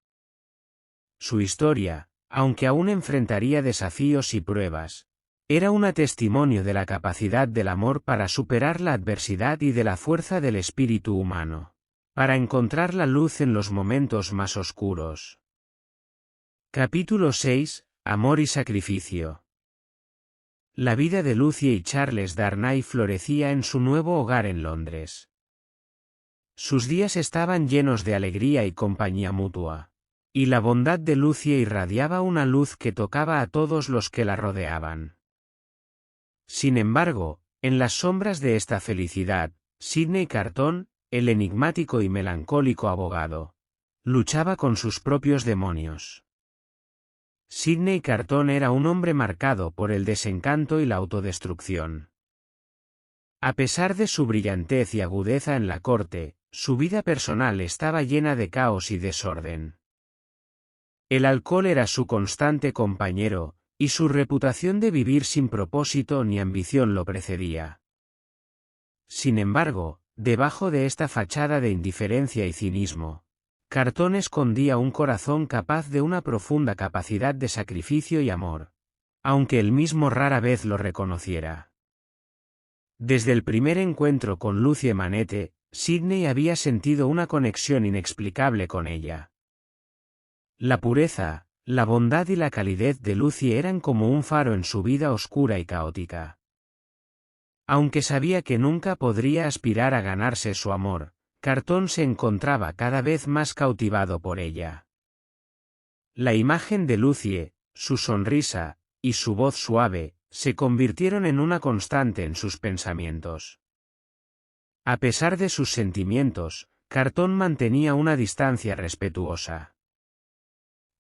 Su historia, aunque aún enfrentaría desafíos y pruebas, Era un testimonio de la capacidad del amor para superar la adversidad y de la fuerza del espíritu humano, para encontrar la luz en los momentos más oscuros. Capítulo 6. Amor y sacrificio. La vida de Lucie y Charles Darnay florecía en su nuevo hogar en Londres. Sus días estaban llenos de alegría y compañía mutua, y la bondad de Lucie irradiaba una luz que tocaba a todos los que la rodeaban. Sin embargo, en las sombras de esta felicidad, Sidney Carton, el enigmático y melancólico abogado, luchaba con sus propios demonios. Sidney Carton era un hombre marcado por el desencanto y la autodestrucción. A pesar de su brillantez y agudeza en la corte, su vida personal estaba llena de caos y desorden. El alcohol era su constante compañero, y su reputación de vivir sin propósito ni ambición lo precedía. Sin embargo, debajo de esta fachada de indiferencia y cinismo, Carton escondía un corazón capaz de una profunda capacidad de sacrificio y amor, aunque él mismo rara vez lo reconociera. Desde el primer encuentro con Lucie Manette, Sidney había sentido una conexión inexplicable con ella. La pureza, la bondad y la calidez de Lucie eran como un faro en su vida oscura y caótica. Aunque sabía que nunca podría aspirar a ganarse su amor, Carton se encontraba cada vez más cautivado por ella. La imagen de Lucie, su sonrisa, y su voz suave, se convirtieron en una constante en sus pensamientos. A pesar de sus sentimientos, Carton mantenía una distancia respetuosa.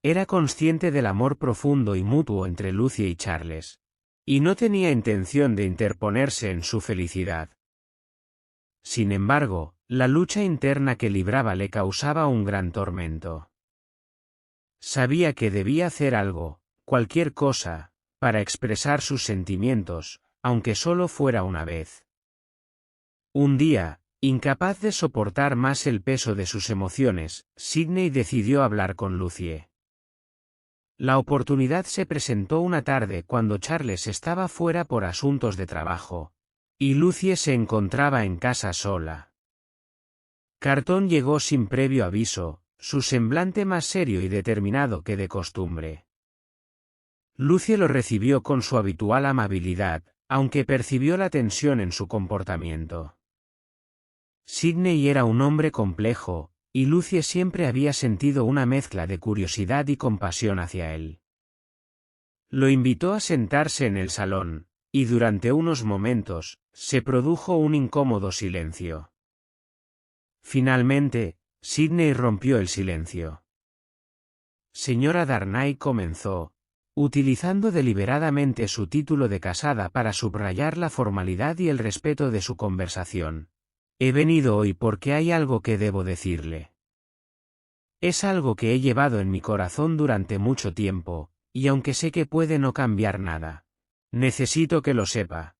Era consciente del amor profundo y mutuo entre Lucie y Charles, y no tenía intención de interponerse en su felicidad. Sin embargo, la lucha interna que libraba le causaba un gran tormento. Sabía que debía hacer algo, cualquier cosa, para expresar sus sentimientos, aunque solo fuera una vez. Un día, incapaz de soportar más el peso de sus emociones, Sidney decidió hablar con Lucie. La oportunidad se presentó una tarde cuando Charles estaba fuera por asuntos de trabajo, y Lucie se encontraba en casa sola. Carton llegó sin previo aviso, su semblante más serio y determinado que de costumbre. Lucie lo recibió con su habitual amabilidad, aunque percibió la tensión en su comportamiento. Sidney era un hombre complejo, y Lucie siempre había sentido una mezcla de curiosidad y compasión hacia él. Lo invitó a sentarse en el salón, y durante unos momentos, se produjo un incómodo silencio. Finalmente, Sidney rompió el silencio. Señora Darnay comenzó, utilizando deliberadamente su título de casada para subrayar la formalidad y el respeto de su conversación. He venido hoy porque hay algo que debo decirle. Es algo que he llevado en mi corazón durante mucho tiempo, y aunque sé que puede no cambiar nada, necesito que lo sepa.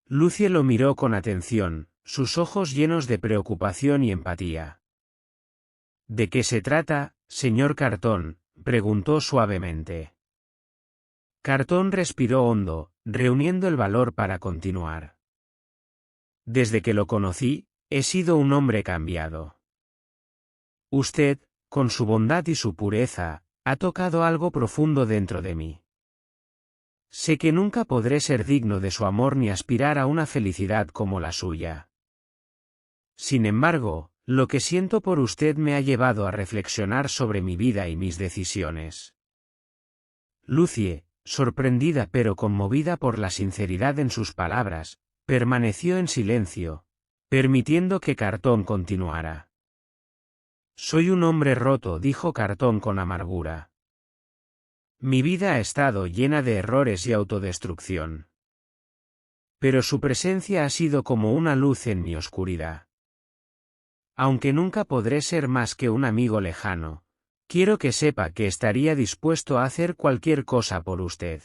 Lucie lo miró con atención, sus ojos llenos de preocupación y empatía. ¿De qué se trata, señor Carton?, preguntó suavemente. Carton respiró hondo, reuniendo el valor para continuar. Desde que lo conocí, he sido un hombre cambiado. Usted, con su bondad y su pureza, ha tocado algo profundo dentro de mí. Sé que nunca podré ser digno de su amor ni aspirar a una felicidad como la suya. Sin embargo, lo que siento por usted me ha llevado a reflexionar sobre mi vida y mis decisiones. Lucie, sorprendida pero conmovida por la sinceridad en sus palabras, permaneció en silencio, permitiendo que Carton continuara. Soy un hombre roto, dijo Carton con amargura. Mi vida ha estado llena de errores y autodestrucción. Pero su presencia ha sido como una luz en mi oscuridad. Aunque nunca podré ser más que un amigo lejano, quiero que sepa que estaría dispuesto a hacer cualquier cosa por usted.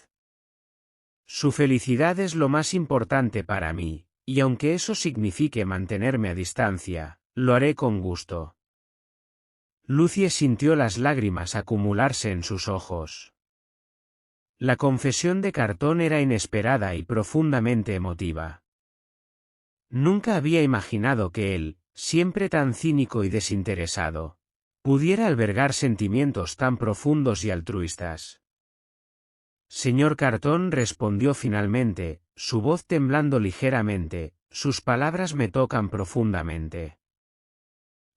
Su felicidad es lo más importante para mí, y aunque eso signifique mantenerme a distancia, lo haré con gusto. Lucie sintió las lágrimas acumularse en sus ojos. La confesión de Carton era inesperada y profundamente emotiva. Nunca había imaginado que él, siempre tan cínico y desinteresado, pudiera albergar sentimientos tan profundos y altruistas. Señor Carton, respondió finalmente, su voz temblando ligeramente, sus palabras me tocan profundamente.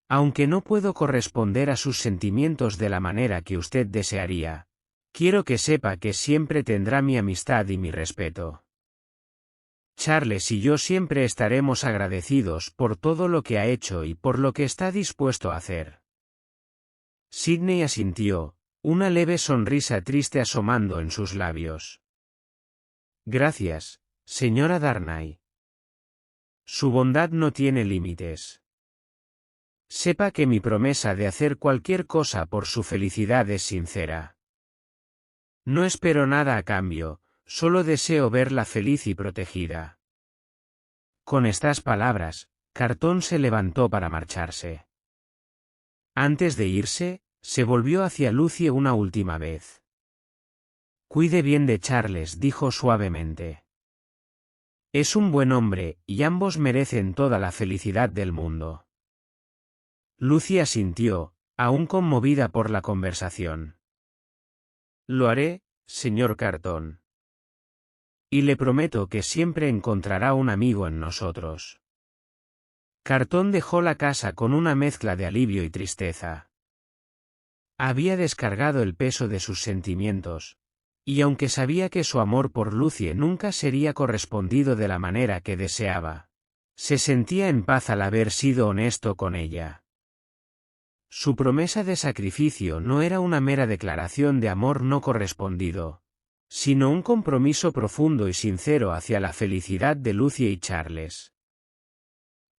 Aunque no puedo corresponder a sus sentimientos de la manera que usted desearía, quiero que sepa que siempre tendrá mi amistad y mi respeto. Charles y yo siempre estaremos agradecidos por todo lo que ha hecho y por lo que está dispuesto a hacer. Sidney asintió, una leve sonrisa triste asomando en sus labios. Gracias, señora Darnay. Su bondad no tiene límites. Sepa que mi promesa de hacer cualquier cosa por su felicidad es sincera. No espero nada a cambio, solo deseo verla feliz y protegida. Con estas palabras, Carton se levantó para marcharse. Antes de irse, se volvió hacia Lucie una última vez. Cuide bien de Charles, dijo suavemente. Es un buen hombre, y ambos merecen toda la felicidad del mundo. Lucie asintió, aún conmovida por la conversación. Lo haré, señor Carton. Y le prometo que siempre encontrará un amigo en nosotros. Carton dejó la casa con una mezcla de alivio y tristeza. Había descargado el peso de sus sentimientos, y aunque sabía que su amor por Lucie nunca sería correspondido de la manera que deseaba, se sentía en paz al haber sido honesto con ella. Su promesa de sacrificio no era una mera declaración de amor no correspondido, sino un compromiso profundo y sincero hacia la felicidad de Lucie y Charles.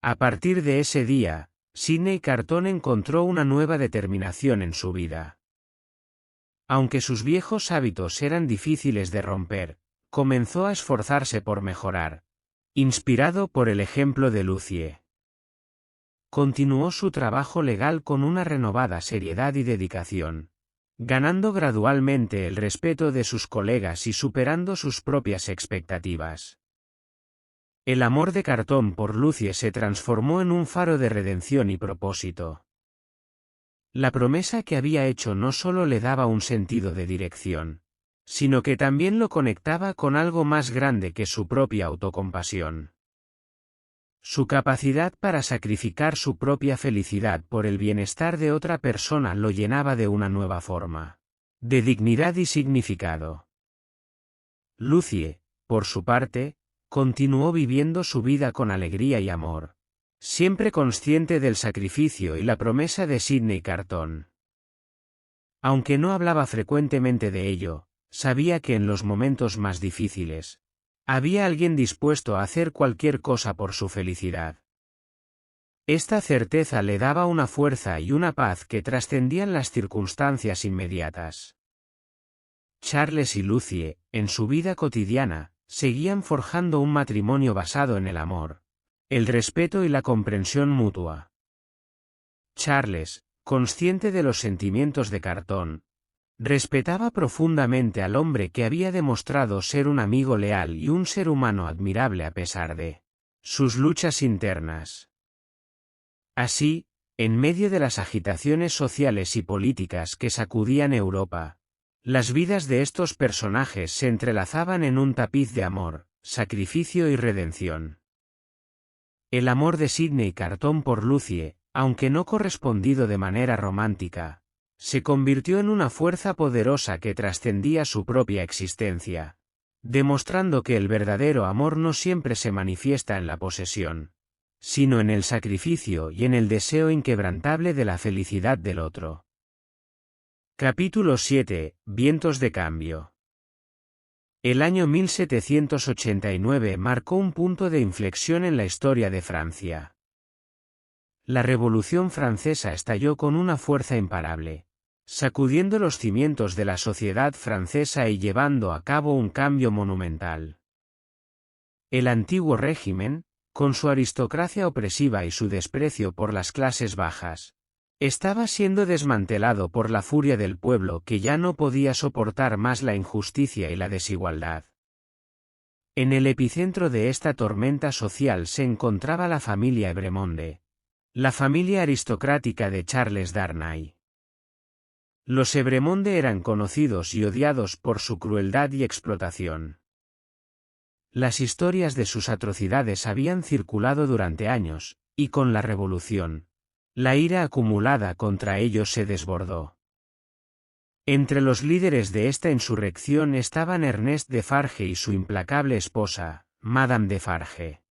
A partir de ese día, Sidney Carton encontró una nueva determinación en su vida. Aunque sus viejos hábitos eran difíciles de romper, comenzó a esforzarse por mejorar, inspirado por el ejemplo de Lucie. Continuó su trabajo legal con una renovada seriedad y dedicación, ganando gradualmente el respeto de sus colegas y superando sus propias expectativas. El amor de Carton por Lucie se transformó en un faro de redención y propósito. La promesa que había hecho no solo le daba un sentido de dirección, sino que también lo conectaba con algo más grande que su propia autocompasión. Su capacidad para sacrificar su propia felicidad por el bienestar de otra persona lo llenaba de una nueva forma, de dignidad y significado. Lucie, por su parte, continuó viviendo su vida con alegría y amor, siempre consciente del sacrificio y la promesa de Sidney Carton. Aunque no hablaba frecuentemente de ello, sabía que en los momentos más difíciles, había alguien dispuesto a hacer cualquier cosa por su felicidad. Esta certeza le daba una fuerza y una paz que trascendían las circunstancias inmediatas. Charles y Lucie, en su vida cotidiana, seguían forjando un matrimonio basado en el amor, el respeto y la comprensión mutua. Charles, consciente de los sentimientos de Carton, respetaba profundamente al hombre que había demostrado ser un amigo leal y un ser humano admirable a pesar de sus luchas internas. Así, en medio de las agitaciones sociales y políticas que sacudían Europa, las vidas de estos personajes se entrelazaban en un tapiz de amor, sacrificio y redención. El amor de Sidney Carton por Lucie, aunque no correspondido de manera romántica, se convirtió en una fuerza poderosa que trascendía su propia existencia, demostrando que el verdadero amor no siempre se manifiesta en la posesión, sino en el sacrificio y en el deseo inquebrantable de la felicidad del otro. Capítulo 7. Vientos de cambio. El año 1789 marcó un punto de inflexión en la historia de Francia. La Revolución Francesa estalló con una fuerza imparable, sacudiendo los cimientos de la sociedad francesa y llevando a cabo un cambio monumental. El antiguo régimen, con su aristocracia opresiva y su desprecio por las clases bajas, Estaba siendo desmantelado por la furia del pueblo que ya no podía soportar más la injusticia y la desigualdad. En el epicentro de esta tormenta social se encontraba la familia Evrémonde, la familia aristocrática de Charles Darnay. Los Evrémonde eran conocidos y odiados por su crueldad y explotación. Las historias de sus atrocidades habían circulado durante años, y con la revolución, la ira acumulada contra ellos se desbordó. Entre los líderes de esta insurrección estaban Ernest Defarge y su implacable esposa, Madame Defarge.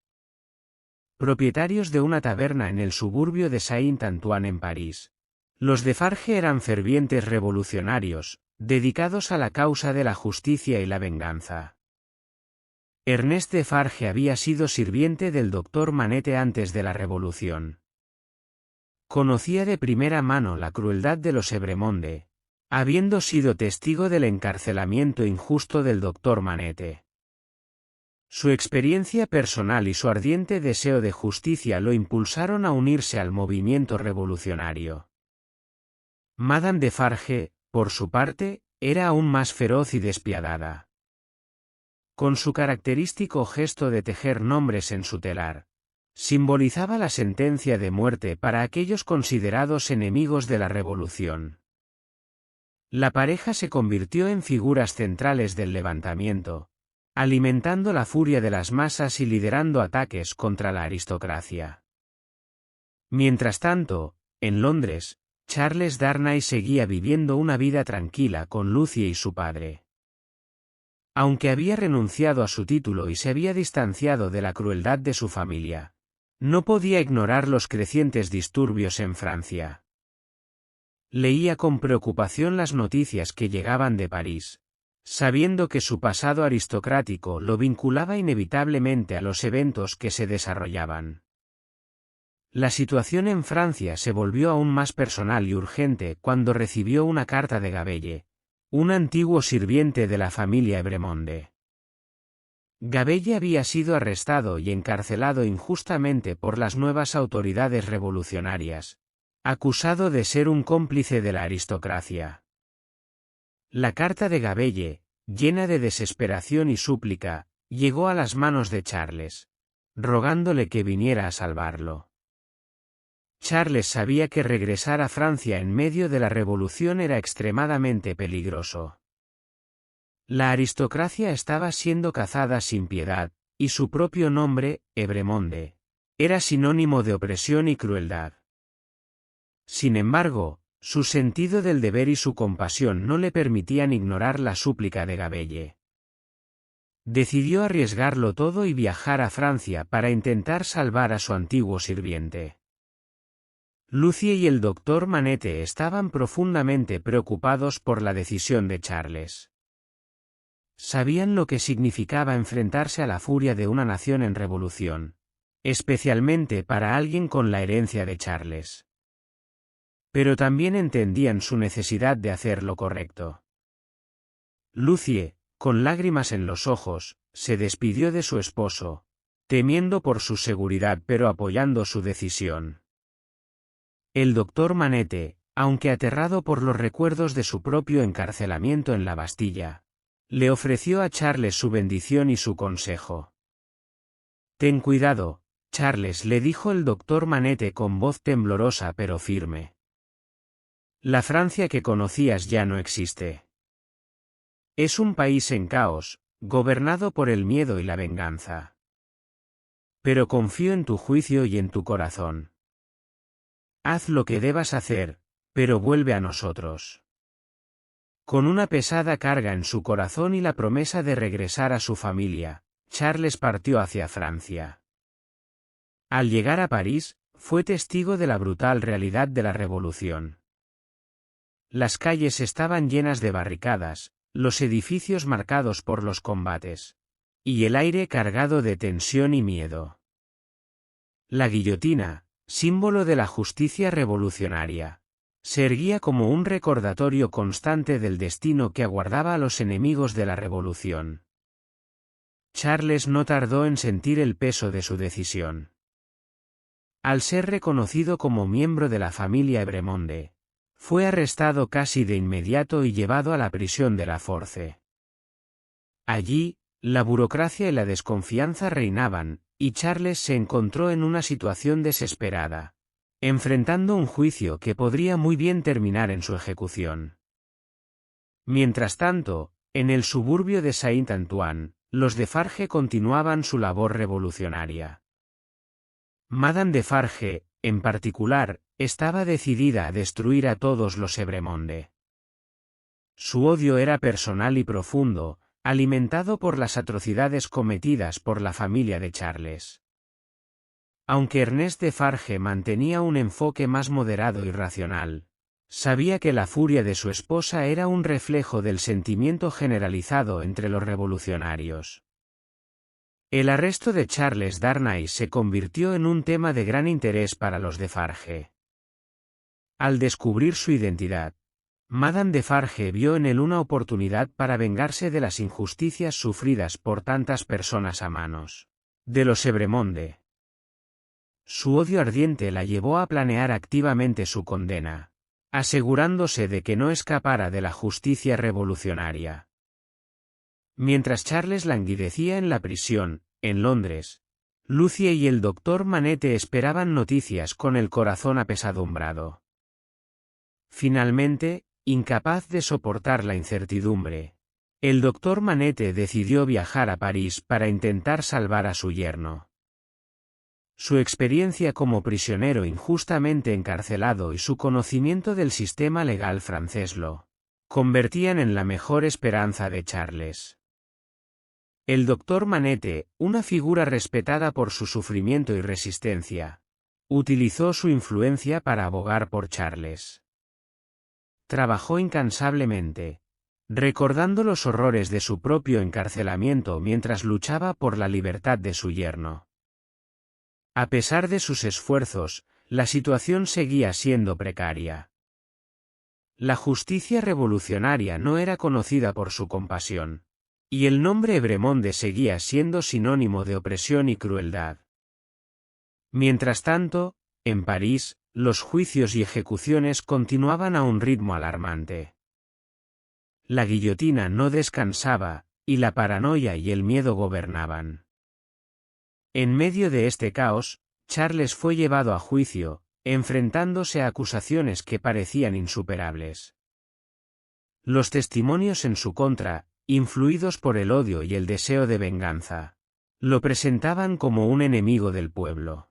Propietarios de una taberna en el suburbio de Saint-Antoine en París. Los Defarge eran fervientes revolucionarios, dedicados a la causa de la justicia y la venganza. Ernest Defarge había sido sirviente del doctor Manette antes de la revolución. Conocía de primera mano la crueldad de los Evrémonde, habiendo sido testigo del encarcelamiento injusto del doctor Manette. Su experiencia personal y su ardiente deseo de justicia lo impulsaron a unirse al movimiento revolucionario. Madame Defarge, por su parte, era aún más feroz y despiadada. Con su característico gesto de tejer nombres en su telar, simbolizaba la sentencia de muerte para aquellos considerados enemigos de la revolución. La pareja se convirtió en figuras centrales del levantamiento, alimentando la furia de las masas y liderando ataques contra la aristocracia. Mientras tanto, en Londres, Charles Darnay seguía viviendo una vida tranquila con Lucie y su padre. Aunque había renunciado a su título y se había distanciado de la crueldad de su familia, no podía ignorar los crecientes disturbios en Francia. Leía con preocupación las noticias que llegaban de París, sabiendo que su pasado aristocrático lo vinculaba inevitablemente a los eventos que se desarrollaban. La situación en Francia se volvió aún más personal y urgente cuando recibió una carta de Gabelle, un antiguo sirviente de la familia Evrémonde. Gabelle había sido arrestado y encarcelado injustamente por las nuevas autoridades revolucionarias, acusado de ser un cómplice de la aristocracia. La carta de Gabelle, llena de desesperación y súplica, llegó a las manos de Charles, rogándole que viniera a salvarlo. Charles sabía que regresar a Francia en medio de la revolución era extremadamente peligroso. La aristocracia estaba siendo cazada sin piedad, y su propio nombre, Evrémonde, era sinónimo de opresión y crueldad. Sin embargo, su sentido del deber y su compasión no le permitían ignorar la súplica de Gabelle. Decidió arriesgarlo todo y viajar a Francia para intentar salvar a su antiguo sirviente. Lucie y el doctor Manette estaban profundamente preocupados por la decisión de Charles. Sabían lo que significaba enfrentarse a la furia de una nación en revolución, especialmente para alguien con la herencia de Charles. Pero también entendían su necesidad de hacer lo correcto. Lucie, con lágrimas en los ojos, se despidió de su esposo, temiendo por su seguridad pero apoyando su decisión. El doctor Manette, aunque aterrado por los recuerdos de su propio encarcelamiento en la Bastilla, le ofreció a Charles su bendición y su consejo. «Ten cuidado, Charles», le dijo el doctor Manette con voz temblorosa pero firme. «La Francia que conocías ya no existe. Es un país en caos, gobernado por el miedo y la venganza. Pero confío en tu juicio y en tu corazón. Haz lo que debas hacer, pero vuelve a nosotros». Con una pesada carga en su corazón y la promesa de regresar a su familia, Charles partió hacia Francia. Al llegar a París, fue testigo de la brutal realidad de la revolución. Las calles estaban llenas de barricadas, los edificios marcados por los combates, y el aire cargado de tensión y miedo. La guillotina, símbolo de la justicia revolucionaria, se erguía como un recordatorio constante del destino que aguardaba a los enemigos de la revolución. Charles no tardó en sentir el peso de su decisión. Al ser reconocido como miembro de la familia Evremonde, fue arrestado casi de inmediato y llevado a la prisión de la Force. Allí, la burocracia y la desconfianza reinaban, y Charles se encontró en una situación desesperada, enfrentando un juicio que podría muy bien terminar en su ejecución. Mientras tanto, en el suburbio de Saint-Antoine, los Defarge continuaban su labor revolucionaria. Madame Defarge, en particular, estaba decidida a destruir a todos los Evremonde. Su odio era personal y profundo, alimentado por las atrocidades cometidas por la familia de Charles. Aunque Ernest Defarge mantenía un enfoque más moderado y racional, sabía que la furia de su esposa era un reflejo del sentimiento generalizado entre los revolucionarios. El arresto de Charles Darnay se convirtió en un tema de gran interés para los Defarge. Al descubrir su identidad, Madame Defarge vio en él una oportunidad para vengarse de las injusticias sufridas por tantas personas a manos de los Evremonde. Su odio ardiente la llevó a planear activamente su condena, asegurándose de que no escapara de la justicia revolucionaria. Mientras Charles languidecía en la prisión, en Londres, Lucie y el doctor Manette esperaban noticias con el corazón apesadumbrado. Finalmente, incapaz de soportar la incertidumbre, el doctor Manette decidió viajar a París para intentar salvar a su yerno. Su experiencia como prisionero injustamente encarcelado y su conocimiento del sistema legal francés lo convertían en la mejor esperanza de Charles. El doctor Manette, una figura respetada por su sufrimiento y resistencia, utilizó su influencia para abogar por Charles. Trabajó incansablemente, recordando los horrores de su propio encarcelamiento mientras luchaba por la libertad de su yerno. A pesar de sus esfuerzos, la situación seguía siendo precaria. La justicia revolucionaria no era conocida por su compasión, y el nombre Evremonde seguía siendo sinónimo de opresión y crueldad. Mientras tanto, en París, los juicios y ejecuciones continuaban a un ritmo alarmante. La guillotina no descansaba, y la paranoia y el miedo gobernaban. En medio de este caos, Charles fue llevado a juicio, enfrentándose a acusaciones que parecían insuperables. Los testimonios en su contra, influidos por el odio y el deseo de venganza, lo presentaban como un enemigo del pueblo.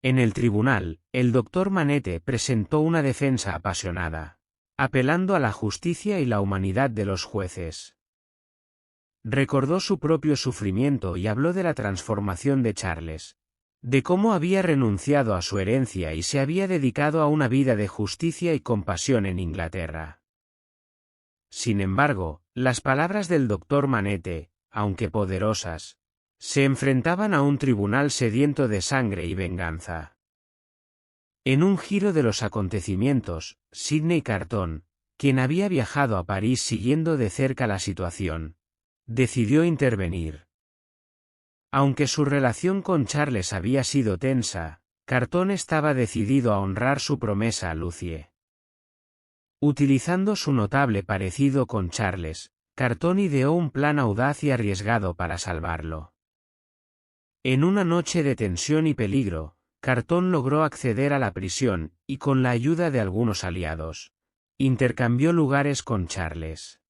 En el tribunal, el doctor Manette presentó una defensa apasionada, apelando a la justicia y la humanidad de los jueces. Recordó su propio sufrimiento y habló de la transformación de Charles, de cómo había renunciado a su herencia y se había dedicado a una vida de justicia y compasión en Inglaterra. Sin embargo, las palabras del doctor Manette, aunque poderosas, se enfrentaban a un tribunal sediento de sangre y venganza. En un giro de los acontecimientos, Sidney Carton, quien había viajado a París siguiendo de cerca la situación, decidió intervenir. Aunque su relación con Charles había sido tensa, Carton estaba decidido a honrar su promesa a Lucie. Utilizando su notable parecido con Charles, Carton ideó un plan audaz y arriesgado para salvarlo. En una noche de tensión y peligro, Carton logró acceder a la prisión, y con la ayuda de algunos aliados, intercambió lugares con Charles.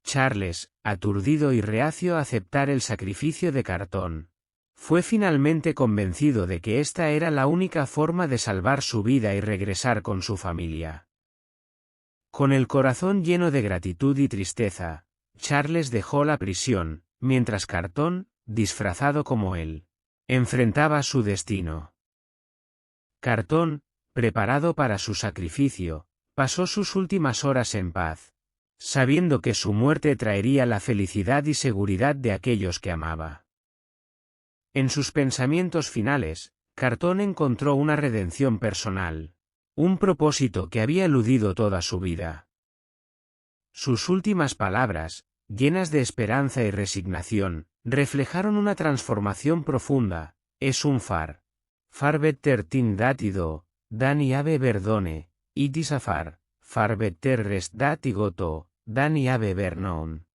Charles, aturdido y reacio a aceptar el sacrificio de Carton, fue finalmente convencido de que esta era la única forma de salvar su vida y regresar con su familia. Con el corazón lleno de gratitud y tristeza, Charles dejó la prisión, mientras Carton, disfrazado como él, enfrentaba su destino. Carton, preparado para su sacrificio, pasó sus últimas horas en paz, sabiendo que su muerte traería la felicidad y seguridad de aquellos que amaba. En sus pensamientos finales, Carton encontró una redención personal, un propósito que había eludido toda su vida. Sus últimas palabras, llenas de esperanza y resignación, reflejaron una transformación profunda: es un far far better thing that I do, than I have ever done, it is a far better rest that I got to, than I have ever known.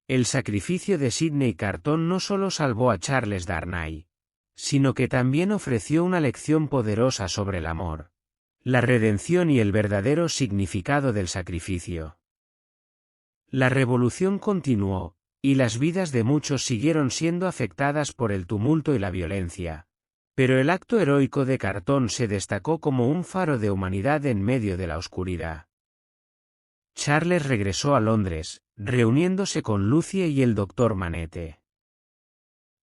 El sacrificio de Sidney Carton no solo salvó a Charles Darnay, sino que también ofreció una lección poderosa sobre el amor, la redención y el verdadero significado del sacrificio. La revolución continuó, y las vidas de muchos siguieron siendo afectadas por el tumulto y la violencia, pero el acto heroico de Carton se destacó como un faro de humanidad en medio de la oscuridad. Charles regresó a Londres, reuniéndose con Lucie y el Dr. Manette.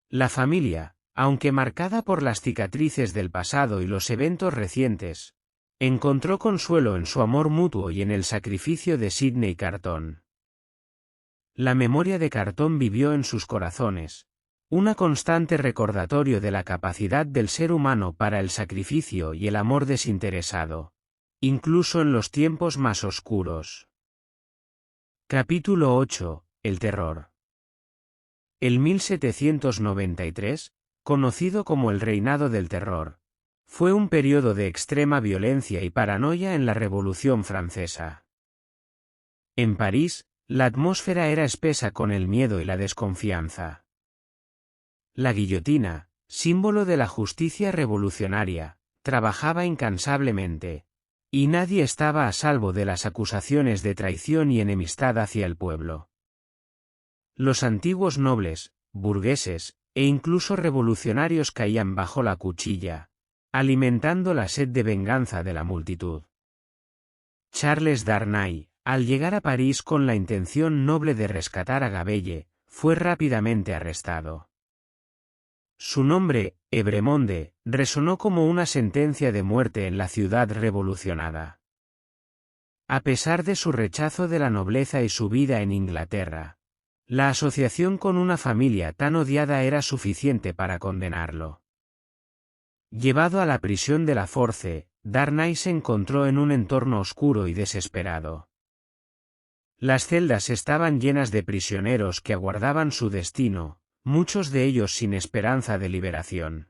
La familia, aunque marcada por las cicatrices del pasado y los eventos recientes, encontró consuelo en su amor mutuo y en el sacrificio de Sidney Carton. La memoria de Carton vivió en sus corazones, una constante recordatorio de la capacidad del ser humano para el sacrificio y el amor desinteresado, incluso en los tiempos más oscuros. Capítulo 8. El terror. El 1793, conocido como el Reinado del Terror, fue un periodo de extrema violencia y paranoia en la Revolución Francesa. En París, la atmósfera era espesa con el miedo y la desconfianza. La guillotina, símbolo de la justicia revolucionaria, trabajaba incansablemente, y nadie estaba a salvo de las acusaciones de traición y enemistad hacia el pueblo. Los antiguos nobles, burgueses, e incluso revolucionarios caían bajo la cuchilla, alimentando la sed de venganza de la multitud. Charles Darnay, al llegar a París con la intención noble de rescatar a Gabelle, fue rápidamente arrestado. Su nombre, Evremonde, resonó como una sentencia de muerte en la ciudad revolucionada. A pesar de su rechazo de la nobleza y su vida en Inglaterra, la asociación con una familia tan odiada era suficiente para condenarlo. Llevado a la prisión de la Force, Darnay se encontró en un entorno oscuro y desesperado. Las celdas estaban llenas de prisioneros que aguardaban su destino, muchos de ellos sin esperanza de liberación.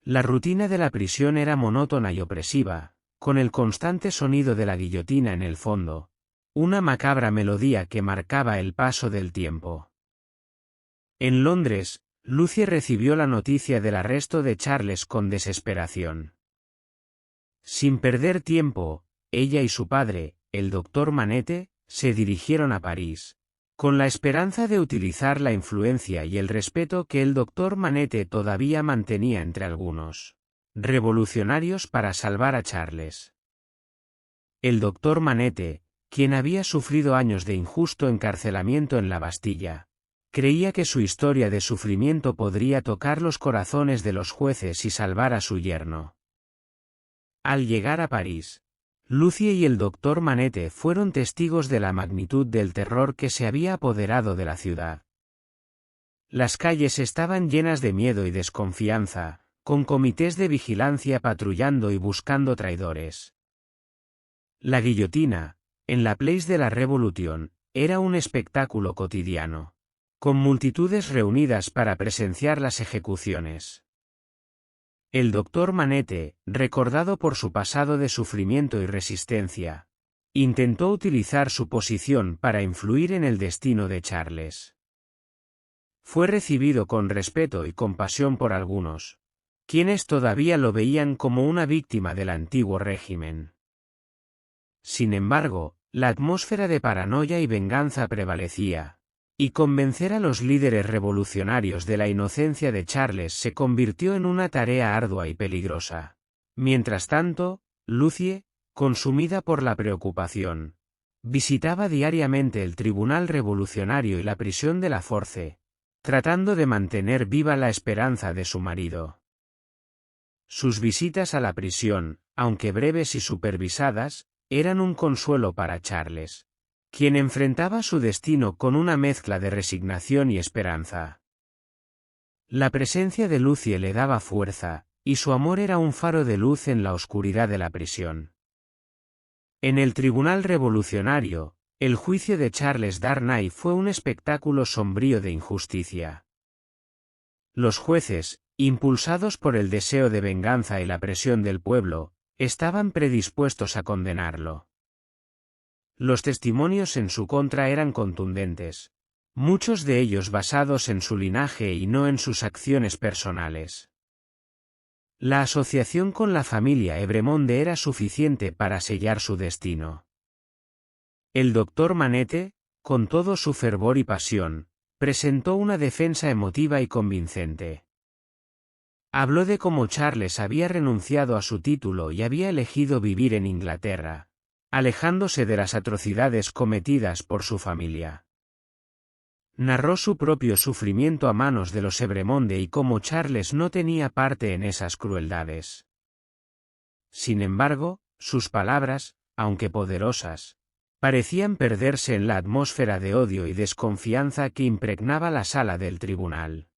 La rutina de la prisión era monótona y opresiva, con el constante sonido de la guillotina en el fondo, una macabra melodía que marcaba el paso del tiempo. En Londres, Lucie recibió la noticia del arresto de Charles con desesperación. Sin perder tiempo, ella y su padre, el Dr. Manette, se dirigieron a París, con la esperanza de utilizar la influencia y el respeto que el Dr. Manette todavía mantenía entre algunos revolucionarios para salvar a Charles. El Dr. Manette, quien había sufrido años de injusto encarcelamiento en la Bastilla, creía que su historia de sufrimiento podría tocar los corazones de los jueces y salvar a su yerno. Al llegar a París, Lucie y el Dr. Manette fueron testigos de la magnitud del terror que se había apoderado de la ciudad. Las calles estaban llenas de miedo y desconfianza, con comités de vigilancia patrullando y buscando traidores. La guillotina, en la Place de la Révolution, era un espectáculo cotidiano, con multitudes reunidas para presenciar las ejecuciones. El Dr. Manette, recordado por su pasado de sufrimiento y resistencia, intentó utilizar su posición para influir en el destino de Charles. Fue recibido con respeto y compasión por algunos, quienes todavía lo veían como una víctima del antiguo régimen. Sin embargo, la atmósfera de paranoia y venganza prevalecía, y convencer a los líderes revolucionarios de la inocencia de Charles se convirtió en una tarea ardua y peligrosa. Mientras tanto, Lucie, consumida por la preocupación, visitaba diariamente el Tribunal Revolucionario y la prisión de la Force, tratando de mantener viva la esperanza de su marido. Sus visitas a la prisión, aunque breves y supervisadas, eran un consuelo para Charles, quien enfrentaba su destino con una mezcla de resignación y esperanza. La presencia de Lucie le daba fuerza, y su amor era un faro de luz en la oscuridad de la prisión. En el Tribunal Revolucionario, el juicio de Charles Darnay fue un espectáculo sombrío de injusticia. Los jueces, Impulsados por el deseo de venganza y la presión del pueblo, estaban predispuestos a condenarlo. Los testimonios en su contra eran contundentes, muchos de ellos basados en su linaje y no en sus acciones personales. La asociación con la familia Evremonde era suficiente para sellar su destino. El doctor Manette, con todo su fervor y pasión, presentó una defensa emotiva y convincente. Habló de cómo Charles había renunciado a su título y había elegido vivir en Inglaterra, alejándose de las atrocidades cometidas por su familia. Narró su propio sufrimiento a manos de los Evremonde y cómo Charles no tenía parte en esas crueldades. Sin embargo, sus palabras, aunque poderosas, parecían perderse en la atmósfera de odio y desconfianza que impregnaba la sala del tribunal.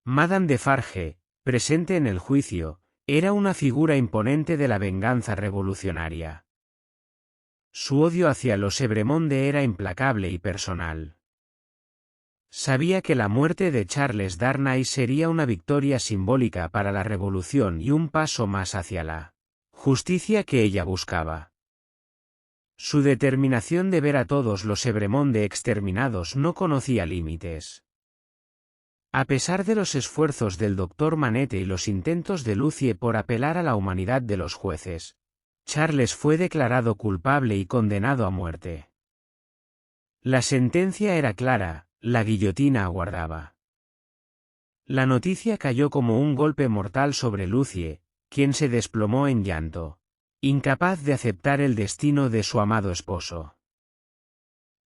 Madame Defarge, presente en el juicio, era una figura imponente de la venganza revolucionaria. Su odio hacia los Evremonde era implacable y personal. Sabía que la muerte de Charles Darnay sería una victoria simbólica para la revolución y un paso más hacia la justicia que ella buscaba. Su determinación de ver a todos los Evremonde exterminados no conocía límites. A pesar de los esfuerzos del doctor Manette y los intentos de Lucie por apelar a la humanidad de los jueces, Charles fue declarado culpable y condenado a muerte. La sentencia era clara. La guillotina aguardaba. La noticia cayó como un golpe mortal sobre Lucie, quien se desplomó en llanto, incapaz de aceptar el destino de su amado esposo.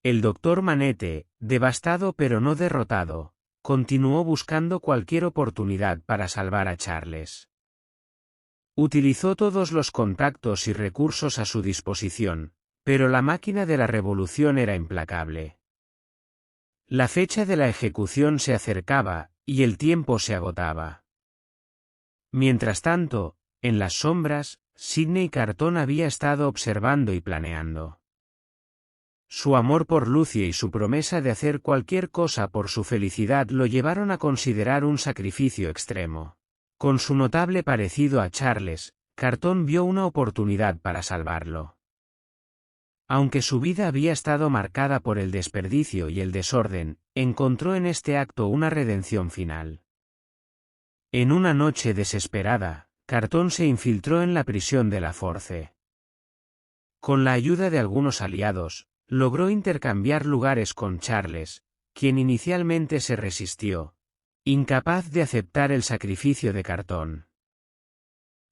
El doctor Manette, devastado pero no derrotado, continuó buscando cualquier oportunidad para salvar a Charles. Utilizó todos los contactos y recursos a su disposición, pero la máquina de la revolución era implacable. La fecha de la ejecución se acercaba, y el tiempo se agotaba. Mientras tanto, en las sombras, Sidney Carton había estado observando y planeando. Su amor por Lucie y su promesa de hacer cualquier cosa por su felicidad lo llevaron a considerar un sacrificio extremo. Con su notable parecido a Charles, Carton vio una oportunidad para salvarlo. Aunque su vida había estado marcada por el desperdicio y el desorden, encontró en este acto una redención final. En una noche desesperada, Carton se infiltró en la prisión de la Force. Con la ayuda de algunos aliados, logró intercambiar lugares con Charles, quien inicialmente se resistió, incapaz de aceptar el sacrificio de Carton.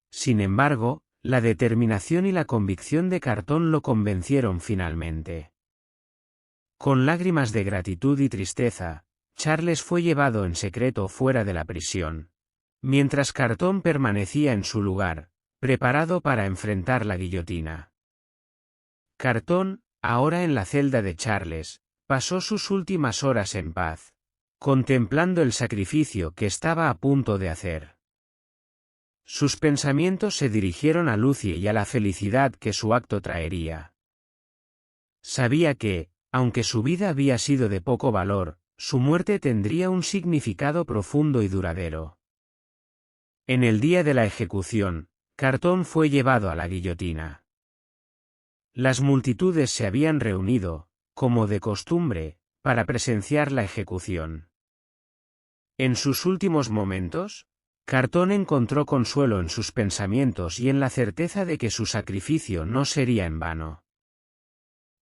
Sin embargo, la determinación y la convicción de Carton lo convencieron finalmente. Con lágrimas de gratitud y tristeza, Charles fue llevado en secreto fuera de la prisión, mientras Carton permanecía en su lugar, preparado para enfrentar la guillotina. Carton, ahora en la celda de Charles, pasó sus últimas horas en paz, contemplando el sacrificio que estaba a punto de hacer. Sus pensamientos se dirigieron a Lucie y a la felicidad que su acto traería. Sabía que, aunque su vida había sido de poco valor, su muerte tendría un significado profundo y duradero. En el día de la ejecución, Carton fue llevado a la guillotina. Las multitudes se habían reunido, como de costumbre, para presenciar la ejecución. En sus últimos momentos, Carton encontró consuelo en sus pensamientos y en la certeza de que su sacrificio no sería en vano.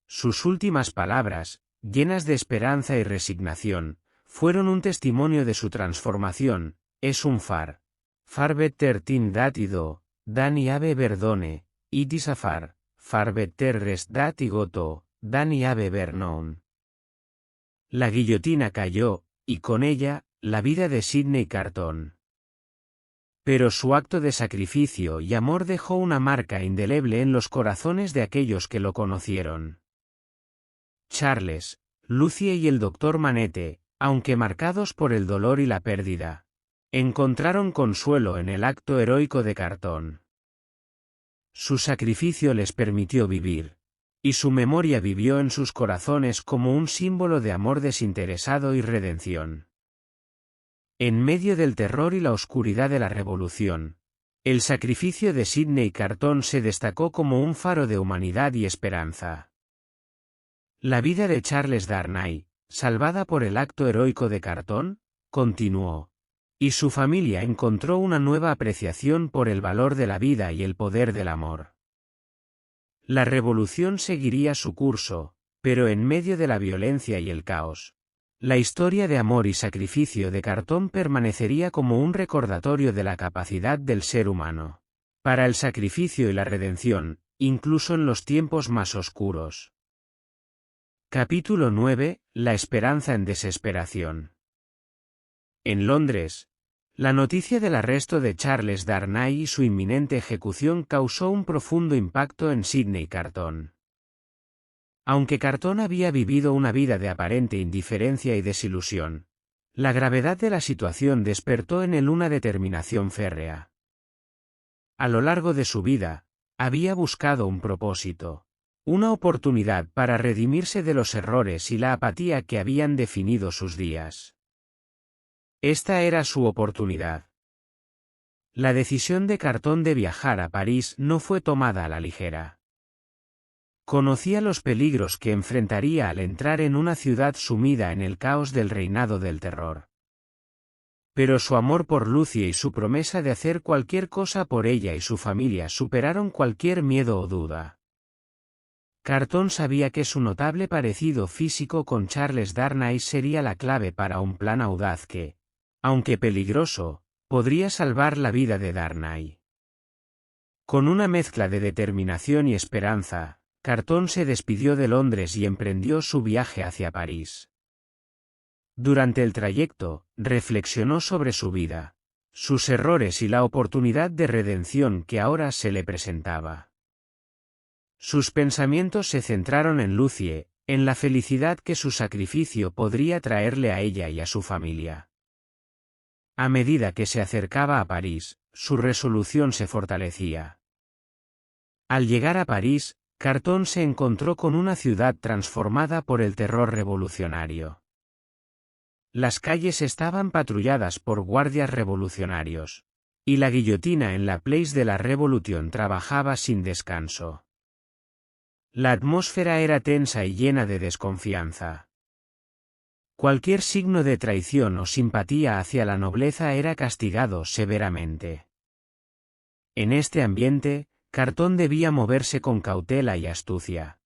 Sus últimas palabras, llenas de esperanza y resignación, fueron un testimonio de su transformación. Es un far better thing that I do, than I have ever done, it is a far better rest that I got to, than I have ever known. La guillotina cayó, y con ella, la vida de Sidney Carton. Pero su acto de sacrificio y amor dejó una marca indeleble en los corazones de aquellos que lo conocieron. Charles, Lucie y el doctor Manette, aunque marcados por el dolor y la pérdida, encontraron consuelo en el acto heroico de Carton. Su sacrificio les permitió vivir, y su memoria vivió en sus corazones como un símbolo de amor desinteresado y redención. En medio del terror y la oscuridad de la revolución, el sacrificio de Sidney Carton se destacó como un faro de humanidad y esperanza. La vida de Charles Darnay, salvada por el acto heroico de Carton, continuó, y su familia encontró una nueva apreciación por el valor de la vida y el poder del amor. La revolución seguiría su curso, pero en medio de la violencia y el caos, la historia de amor y sacrificio de Carton permanecería como un recordatorio de la capacidad del ser humano para el sacrificio y la redención, incluso en los tiempos más oscuros. Capítulo 9. La esperanza en desesperación. En Londres, la noticia del arresto de Charles Darnay y su inminente ejecución causó un profundo impacto en Sidney Carton. Aunque Carton había vivido una vida de aparente indiferencia y desilusión, la gravedad de la situación despertó en él una determinación férrea. A lo largo de su vida, había buscado un propósito, una oportunidad para redimirse de los errores y la apatía que habían definido sus días. Esta era su oportunidad. La decisión de Carton de viajar a París no fue tomada a la ligera. Conocía los peligros que enfrentaría al entrar en una ciudad sumida en el caos del reinado del terror. Pero su amor por Lucie y su promesa de hacer cualquier cosa por ella y su familia superaron cualquier miedo o duda. Carton sabía que su notable parecido físico con Charles Darnay sería la clave para un plan audaz que, aunque peligroso, podría salvar la vida de Darnay. Con una mezcla de determinación y esperanza, Carton se despidió de Londres y emprendió su viaje hacia París. Durante el trayecto, reflexionó sobre su vida, sus errores y la oportunidad de redención que ahora se le presentaba. Sus pensamientos se centraron en Lucie, en la felicidad que su sacrificio podría traerle a ella y a su familia. A medida que se acercaba a París, su resolución se fortalecía. Al llegar a París, Carton se encontró con una ciudad transformada por el terror revolucionario. Las calles estaban patrulladas por guardias revolucionarios, y la guillotina en la Place de la Révolution trabajaba sin descanso. La atmósfera era tensa y llena de desconfianza. Cualquier signo de traición o simpatía hacia la nobleza era castigado severamente. En este ambiente, Carton debía moverse con cautela y astucia.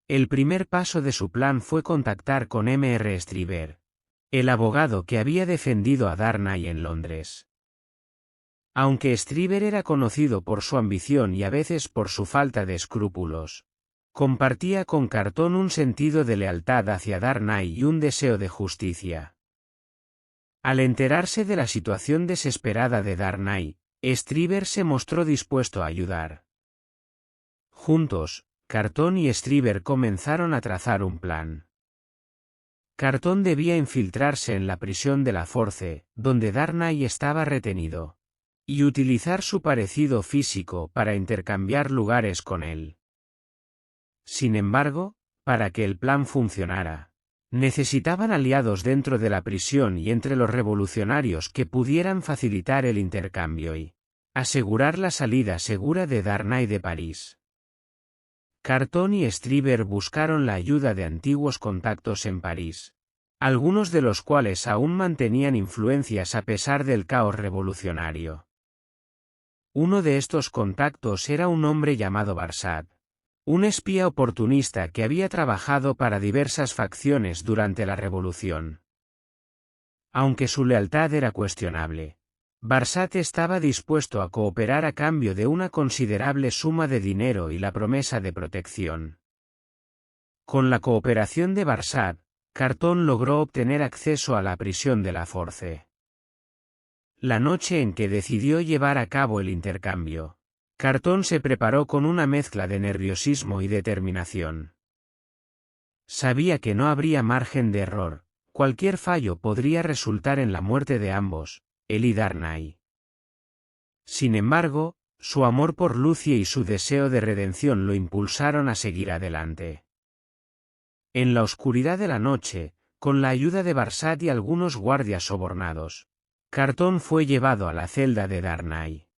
El primer paso de su plan fue contactar con Mr. Stryver, el abogado que había defendido a Darnay en Londres. Aunque Stryver era conocido por su ambición y a veces por su falta de escrúpulos, compartía con Carton un sentido de lealtad hacia Darnay y un deseo de justicia. Al enterarse de la situación desesperada de Darnay, Stryver se mostró dispuesto a ayudar. Juntos, Carton y Stryver comenzaron a trazar un plan. Carton debía infiltrarse en la prisión de la Force, donde Darnay estaba retenido, y utilizar su parecido físico para intercambiar lugares con él. Sin embargo, para que el plan funcionara, necesitaban aliados dentro de la prisión y entre los revolucionarios que pudieran facilitar el intercambio y asegurar la salida segura de Darnay de París. Carton y Stryver buscaron la ayuda de antiguos contactos en París, algunos de los cuales aún mantenían influencias a pesar del caos revolucionario. Uno de estos contactos era un hombre llamado Barsad, un espía oportunista que había trabajado para diversas facciones durante la revolución. Aunque su lealtad era cuestionable, Barsad estaba dispuesto a cooperar a cambio de una considerable suma de dinero y la promesa de protección. Con la cooperación de Barsad, Carton logró obtener acceso a la prisión de la Force. La noche en que decidió llevar a cabo el intercambio, Carton se preparó con una mezcla de nerviosismo y determinación. Sabía que no habría margen de error, cualquier fallo podría resultar en la muerte de ambos, él y Darnay. Sin embargo, su amor por Lucie y su deseo de redención lo impulsaron a seguir adelante. En la oscuridad de la noche, Con la ayuda de Barsad y algunos guardias sobornados, Cartón fue llevado a la celda de Darnay.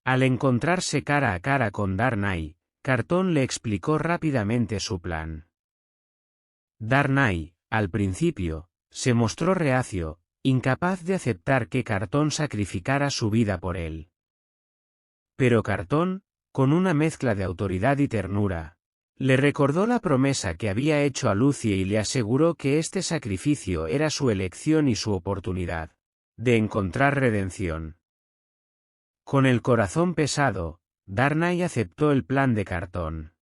Al encontrarse cara a cara con Darnay, Cartón le explicó rápidamente su plan. Darnay, al principio, se mostró reacio, incapaz de aceptar que Cartón sacrificara su vida por él. Pero Cartón, con una mezcla de autoridad y ternura, le recordó la promesa que había hecho a Lucie y le aseguró que este sacrificio era su elección y su oportunidad de encontrar redención. Con el corazón pesado, Darnay aceptó el plan de Cartón.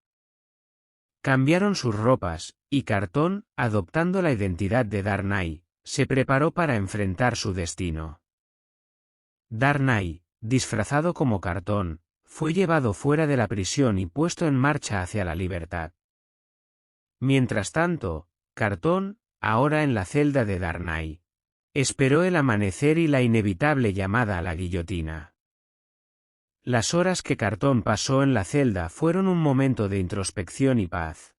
Cambiaron sus ropas, y Cartón, adoptando la identidad de Darnay, se preparó para enfrentar su destino. Darnay, disfrazado como Cartón, fue llevado fuera de la prisión y puesto en marcha hacia la libertad. Mientras tanto, Cartón, ahora en la celda de Darnay, esperó el amanecer y la inevitable llamada a la guillotina. Las horas que Cartón pasó en la celda fueron un momento de introspección y paz.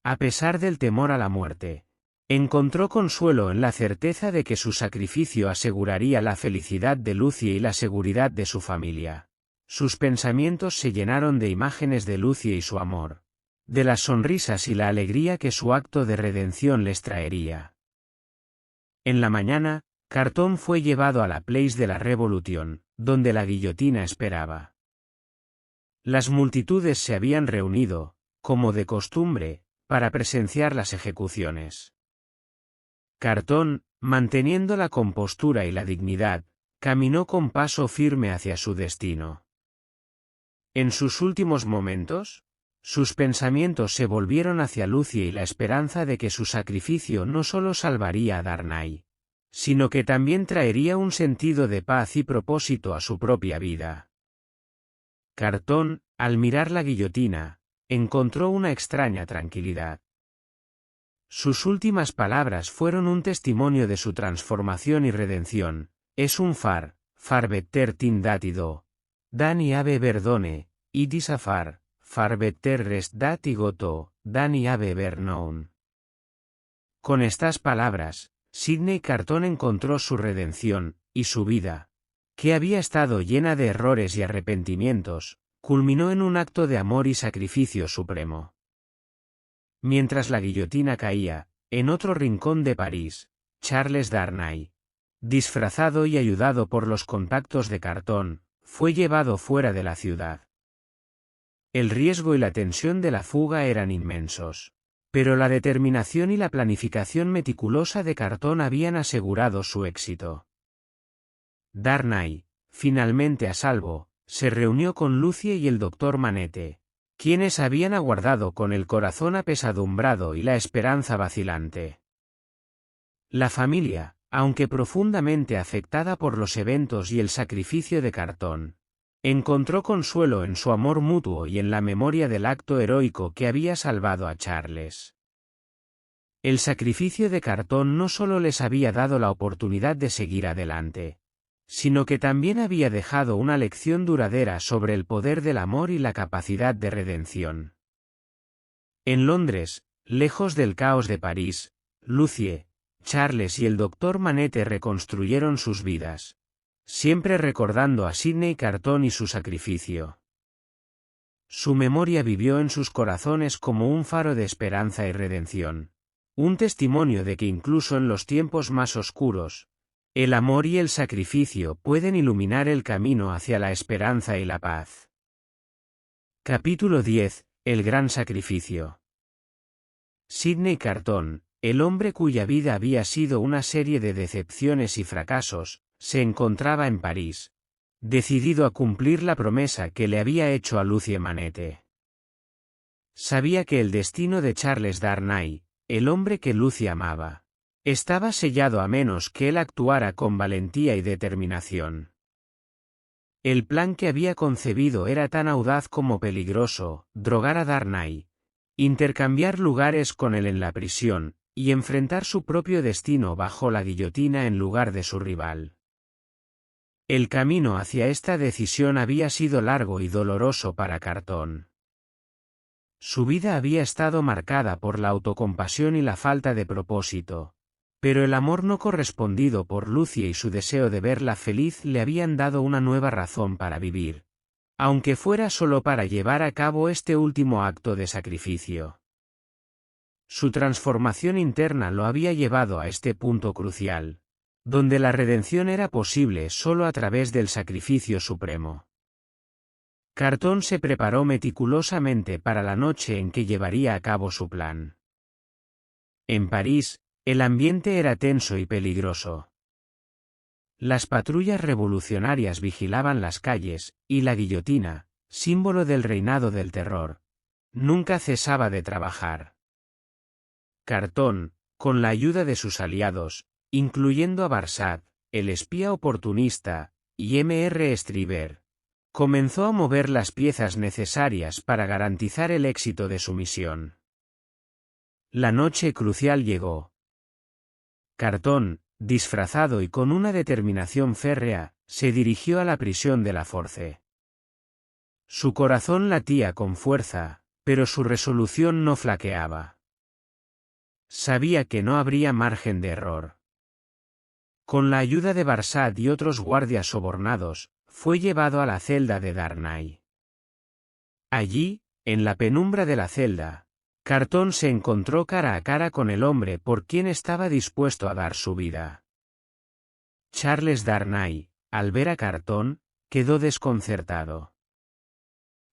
A pesar del temor a la muerte, encontró consuelo en la certeza de que su sacrificio aseguraría la felicidad de Lucie y la seguridad de su familia. Sus pensamientos se llenaron de imágenes de Lucie y su amor, de las sonrisas y la alegría que su acto de redención les traería. En la mañana, Cartón fue llevado a la Place de la Revolution, donde la guillotina esperaba. Las multitudes se habían reunido, como de costumbre, para presenciar las ejecuciones. Cartón, manteniendo la compostura y la dignidad, caminó con paso firme hacia su destino. En sus últimos momentos, sus pensamientos se volvieron hacia Lucie y la esperanza de que su sacrificio no solo salvaría a Darnay, sino que también traería un sentido de paz y propósito a su propia vida. Cartón, al mirar la guillotina, encontró una extraña tranquilidad. Sus últimas palabras fueron un testimonio de su transformación y redención. Es un far better tin datido. Dani ave verdone, itis a far better rest datigoto, Dani ave vernoun. Con estas palabras, Sidney Cartón encontró su redención, y su vida, que había estado llena de errores y arrepentimientos, culminó en un acto de amor y sacrificio supremo. Mientras la guillotina caía, en otro rincón de París, Charles Darnay, disfrazado y ayudado por los contactos de Cartón, fue llevado fuera de la ciudad. El riesgo y la tensión de la fuga eran inmensos, pero la determinación y la planificación meticulosa de Cartón habían asegurado su éxito. Darnay, finalmente a salvo, se reunió con Lucie y el doctor Manette, quienes habían aguardado con el corazón apesadumbrado y la esperanza vacilante. La familia, aunque profundamente afectada por los eventos y el sacrificio de Cartón, encontró consuelo en su amor mutuo y en la memoria del acto heroico que había salvado a Charles. El sacrificio de Cartón no solo les había dado la oportunidad de seguir adelante, sino que también había dejado una lección duradera sobre el poder del amor y la capacidad de redención. En Londres, lejos del caos de París, Lucie, Charles y el doctor Manette reconstruyeron sus vidas, siempre recordando a Sidney Cartón y su sacrificio. Su memoria vivió en sus corazones como un faro de esperanza y redención, un testimonio de que incluso en los tiempos más oscuros, el amor y el sacrificio pueden iluminar el camino hacia la esperanza y la paz. Capítulo 10. El gran sacrificio. Sidney Cartón, el hombre cuya vida había sido una serie de decepciones y fracasos, se encontraba en París, decidido a cumplir la promesa que le había hecho a Lucie Manette. Sabía que el destino de Charles Darnay, el hombre que Lucie amaba, estaba sellado a menos que él actuara con valentía y determinación. El plan que había concebido era tan audaz como peligroso: drogar a Darnay, intercambiar lugares con él en la prisión, y enfrentar su propio destino bajo la guillotina en lugar de su rival. El camino hacia esta decisión había sido largo y doloroso para Cartón. Su vida había estado marcada por la autocompasión y la falta de propósito. Pero el amor no correspondido por Lucie y su deseo de verla feliz le habían dado una nueva razón para vivir. Aunque fuera solo para llevar a cabo este último acto de sacrificio. Su transformación interna lo había llevado a este punto crucial, donde la redención era posible solo a través del sacrificio supremo. Carton se preparó meticulosamente para la noche en que llevaría a cabo su plan. En París, el ambiente era tenso y peligroso. Las patrullas revolucionarias vigilaban las calles, y la guillotina, símbolo del reinado del terror, nunca cesaba de trabajar. Carton, con la ayuda de sus aliados, incluyendo a Barsad, el espía oportunista, y M.R. Stryver, comenzó a mover las piezas necesarias para garantizar el éxito de su misión. La noche crucial llegó. Carton, disfrazado y con una determinación férrea, se dirigió a la prisión de la Force. Su corazón latía con fuerza, pero su resolución no flaqueaba. Sabía que no habría margen de error. Con la ayuda de Barsad y otros guardias sobornados, fue llevado a la celda de Darnay. Allí, en la penumbra de la celda, Carton se encontró cara a cara con el hombre por quien estaba dispuesto a dar su vida. Charles Darnay, al ver a Carton, quedó desconcertado.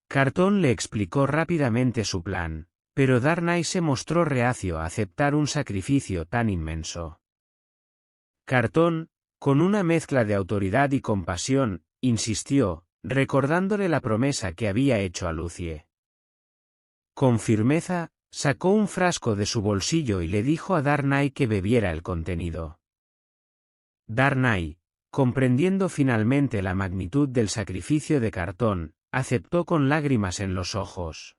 Carton le explicó rápidamente su plan, pero Darnay se mostró reacio a aceptar un sacrificio tan inmenso. Carton, con una mezcla de autoridad y compasión, insistió, recordándole la promesa que había hecho a Lucie. Con firmeza, sacó un frasco de su bolsillo y le dijo a Darnay que bebiera el contenido. Darnay, comprendiendo finalmente la magnitud del sacrificio de Carton, aceptó con lágrimas en los ojos.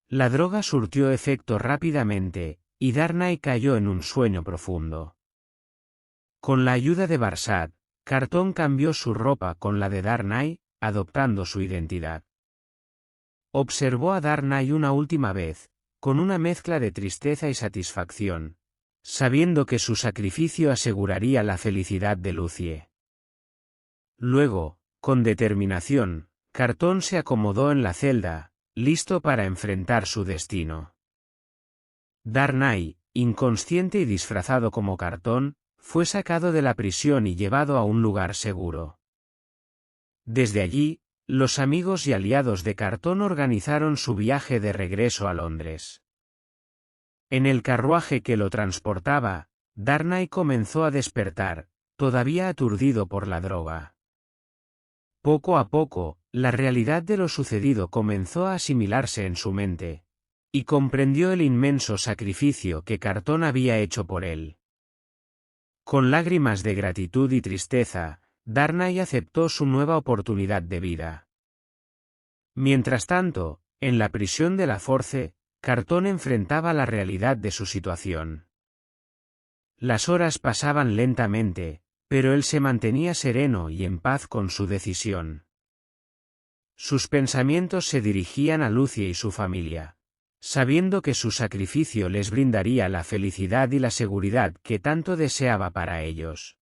La droga surtió efecto rápidamente, y Darnay cayó en un sueño profundo. Con la ayuda de Barsad, Carton cambió su ropa con la de Darnay, adoptando su identidad. Observó a Darnay una última vez, con una mezcla de tristeza y satisfacción, sabiendo que su sacrificio aseguraría la felicidad de Lucie. Luego, con determinación, Carton se acomodó en la celda, listo para enfrentar su destino. Darnay, inconsciente y disfrazado como Carton, fue sacado de la prisión y llevado a un lugar seguro. Desde allí, los amigos y aliados de Carton organizaron su viaje de regreso a Londres. En el carruaje que lo transportaba, Darnay comenzó a despertar, todavía aturdido por la droga. Poco a poco, la realidad de lo sucedido comenzó a asimilarse en su mente, y comprendió el inmenso sacrificio que Carton había hecho por él. Con lágrimas de gratitud y tristeza, Darnay aceptó su nueva oportunidad de vida. Mientras tanto, en la prisión de la Force, Carton enfrentaba la realidad de su situación. Las horas pasaban lentamente, pero él se mantenía sereno y en paz con su decisión. Sus pensamientos se dirigían a Lucie y su familia, sabiendo que su sacrificio les brindaría la felicidad y la seguridad que tanto deseaba para ellos.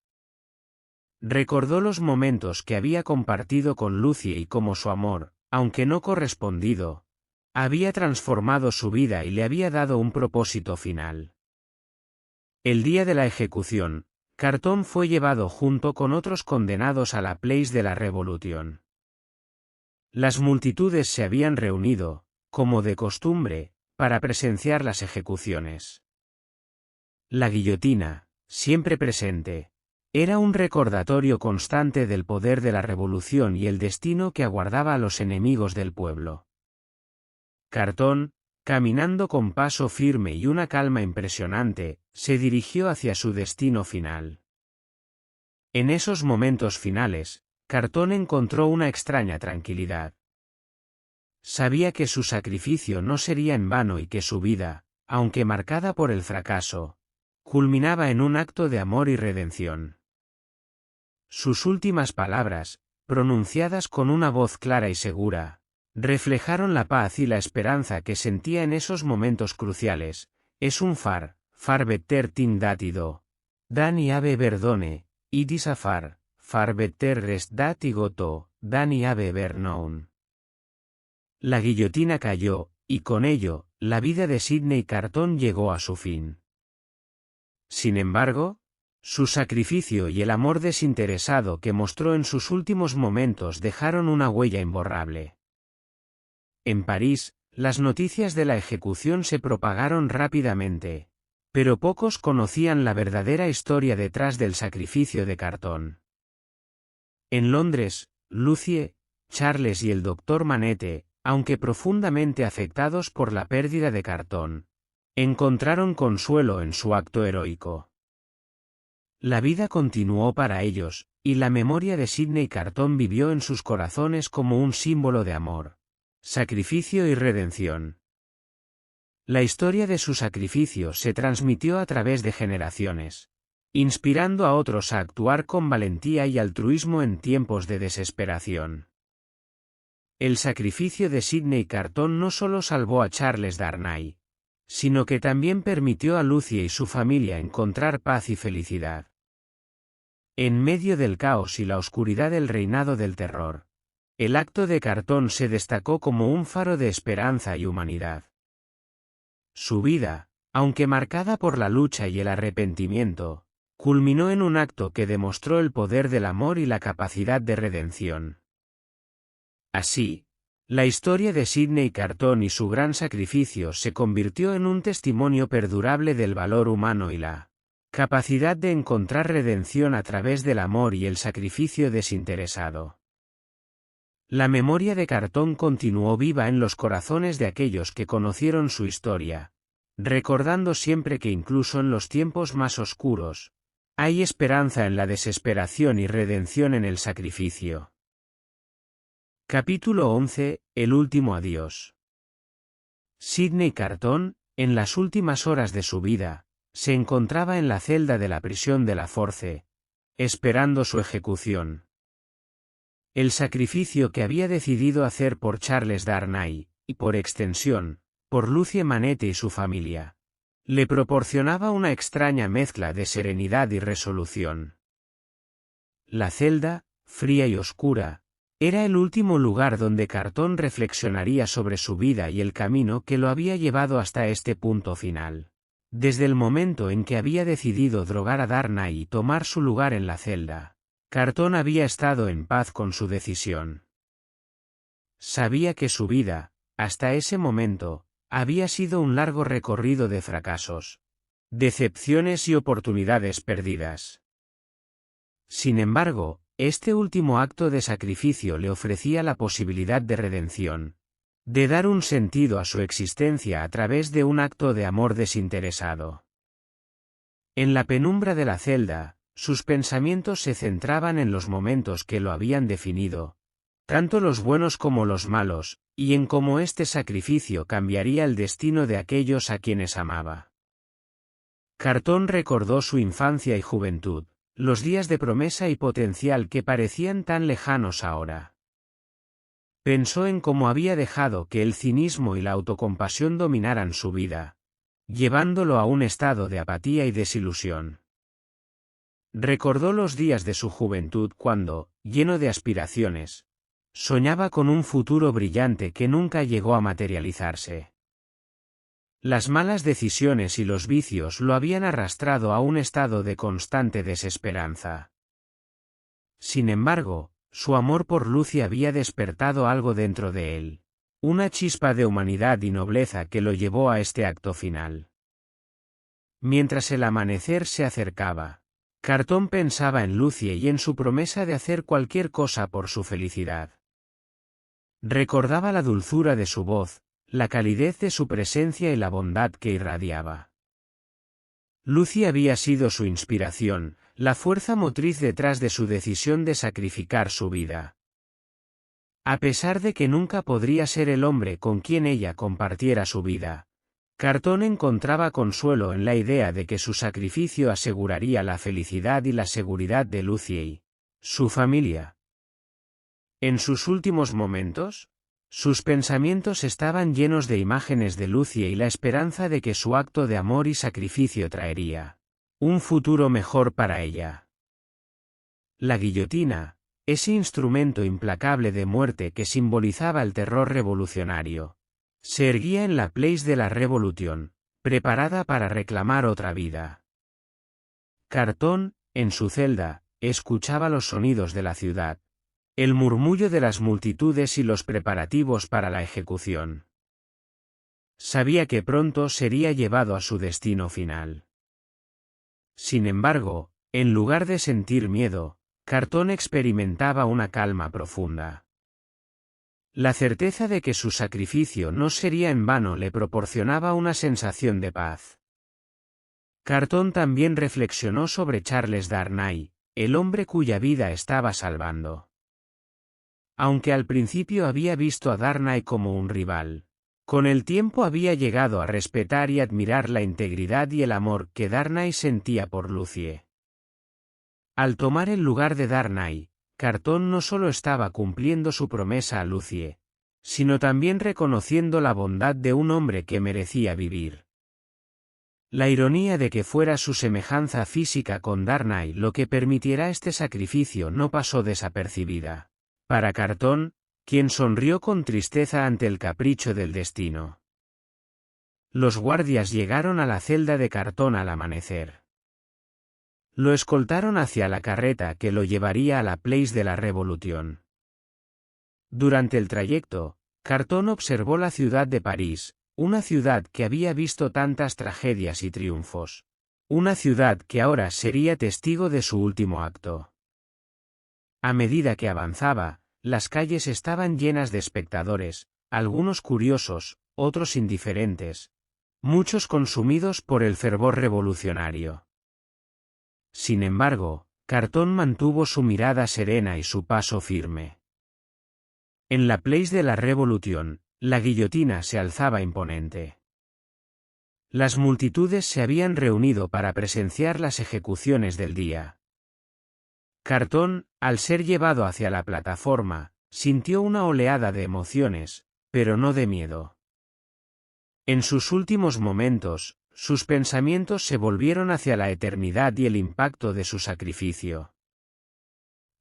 Recordó los momentos que había compartido con Lucie y cómo su amor, aunque no correspondido, había transformado su vida y le había dado un propósito final. El día de la ejecución, Carton fue llevado junto con otros condenados a la Place de la Revolution. Las multitudes se habían reunido, como de costumbre, para presenciar las ejecuciones. La guillotina, siempre presente, era un recordatorio constante del poder de la revolución y el destino que aguardaba a los enemigos del pueblo. Carton, caminando con paso firme y una calma impresionante, se dirigió hacia su destino final. En esos momentos finales, Carton encontró una extraña tranquilidad. Sabía que su sacrificio no sería en vano y que su vida, aunque marcada por el fracaso, culminaba en un acto de amor y redención. Sus últimas palabras, pronunciadas con una voz clara y segura, Reflejaron la paz y la esperanza que sentía en esos momentos cruciales. Es un far better tin datido. Dani ave verdone, idis a far better rest datigoto, Dani ave vernoun. La guillotina cayó, y con ello, la vida de Sidney Carton llegó a su fin. Sin embargo, su sacrificio y el amor desinteresado que mostró en sus últimos momentos dejaron una huella imborrable. En París, las noticias de la ejecución se propagaron rápidamente, pero pocos conocían la verdadera historia detrás del sacrificio de Carton. En Londres, Lucie, Charles y el doctor Manette, aunque profundamente afectados por la pérdida de Carton, encontraron consuelo en su acto heroico. La vida continuó para ellos, y la memoria de Sidney Carton vivió en sus corazones como un símbolo de amor, sacrificio y redención. La historia de su sacrificio se transmitió a través de generaciones, inspirando a otros a actuar con valentía y altruismo en tiempos de desesperación. El sacrificio de Sidney Carton no solo salvó a Charles Darnay, sino que también permitió a Lucie y su familia encontrar paz y felicidad. En medio del caos y la oscuridad del reinado del terror, el acto de Carton se destacó como un faro de esperanza y humanidad. Su vida, aunque marcada por la lucha y el arrepentimiento, culminó en un acto que demostró el poder del amor y la capacidad de redención. Así, la historia de Sidney Carton y su gran sacrificio se convirtió en un testimonio perdurable del valor humano y la capacidad de encontrar redención a través del amor y el sacrificio desinteresado. La memoria de Carton continuó viva en los corazones de aquellos que conocieron su historia, recordando siempre que incluso en los tiempos más oscuros, hay esperanza en la desesperación y redención en el sacrificio. Capítulo 11. El último adiós. Sidney Carton, en las últimas horas de su vida, se encontraba en la celda de la prisión de la Force, esperando su ejecución. El sacrificio que había decidido hacer por Charles Darnay, y por extensión, por Lucie Manette y su familia, le proporcionaba una extraña mezcla de serenidad y resolución. La celda, fría y oscura, era el último lugar donde Carton reflexionaría sobre su vida y el camino que lo había llevado hasta este punto final. Desde el momento en que había decidido drogar a Darnay y tomar su lugar en la celda, Carton había estado en paz con su decisión. Sabía que su vida, hasta ese momento, había sido un largo recorrido de fracasos, decepciones y oportunidades perdidas. Sin embargo, este último acto de sacrificio le ofrecía la posibilidad de redención, de dar un sentido a su existencia a través de un acto de amor desinteresado. En la penumbra de la celda, sus pensamientos se centraban en los momentos que lo habían definido, tanto los buenos como los malos, y en cómo este sacrificio cambiaría el destino de aquellos a quienes amaba. Carton recordó su infancia y juventud, los días de promesa y potencial que parecían tan lejanos ahora. Pensó en cómo había dejado que el cinismo y la autocompasión dominaran su vida, llevándolo a un estado de apatía y desilusión. Recordó los días de su juventud cuando, lleno de aspiraciones, soñaba con un futuro brillante que nunca llegó a materializarse. Las malas decisiones y los vicios lo habían arrastrado a un estado de constante desesperanza. Sin embargo, su amor por Lucie había despertado algo dentro de él, una chispa de humanidad y nobleza que lo llevó a este acto final. Mientras el amanecer se acercaba, Carton pensaba en Lucie y en su promesa de hacer cualquier cosa por su felicidad. Recordaba la dulzura de su voz, la calidez de su presencia y la bondad que irradiaba. Lucie había sido su inspiración, la fuerza motriz detrás de su decisión de sacrificar su vida. A pesar de que nunca podría ser el hombre con quien ella compartiera su vida, Carton encontraba consuelo en la idea de que su sacrificio aseguraría la felicidad y la seguridad de Lucie y su familia. En sus últimos momentos, Sus pensamientos estaban llenos de imágenes de Lucie y la esperanza de que su acto de amor y sacrificio traería un futuro mejor para ella. La guillotina, ese instrumento implacable de muerte que simbolizaba el terror revolucionario, se erguía en la Place de la Revolution, preparada para reclamar otra vida. Carton, en su celda, escuchaba los sonidos de la ciudad, el murmullo de las multitudes y los preparativos para la ejecución. Sabía que pronto sería llevado a su destino final. Sin embargo, en lugar de sentir miedo, Carton experimentaba una calma profunda. La certeza de que su sacrificio no sería en vano le proporcionaba una sensación de paz. Carton también reflexionó sobre Charles Darnay, el hombre cuya vida estaba salvando. Aunque al principio había visto a Darnay como un rival, con el tiempo había llegado a respetar y admirar la integridad y el amor que Darnay sentía por Lucie. Al tomar el lugar de Darnay, Carton no solo estaba cumpliendo su promesa a Lucie, sino también reconociendo la bondad de un hombre que merecía vivir. La ironía de que fuera su semejanza física con Darnay lo que permitiera este sacrificio no pasó desapercibida para Carton, quien sonrió con tristeza ante el capricho del destino. Los guardias llegaron a la celda de Carton al amanecer. Lo escoltaron hacia la carreta que lo llevaría a la Place de la Revolution. Durante el trayecto, Carton observó la ciudad de París, una ciudad que había visto tantas tragedias y triunfos. Una ciudad que ahora sería testigo de su último acto. A medida que avanzaba, las calles estaban llenas de espectadores, algunos curiosos, otros indiferentes, muchos consumidos por el fervor revolucionario. Sin embargo, Carton mantuvo su mirada serena y su paso firme. En la Place de la Revolution, la guillotina se alzaba imponente. Las multitudes se habían reunido para presenciar las ejecuciones del día. Carton, al ser llevado hacia la plataforma, sintió una oleada de emociones, pero no de miedo. En sus últimos momentos, sus pensamientos se volvieron hacia la eternidad y el impacto de su sacrificio.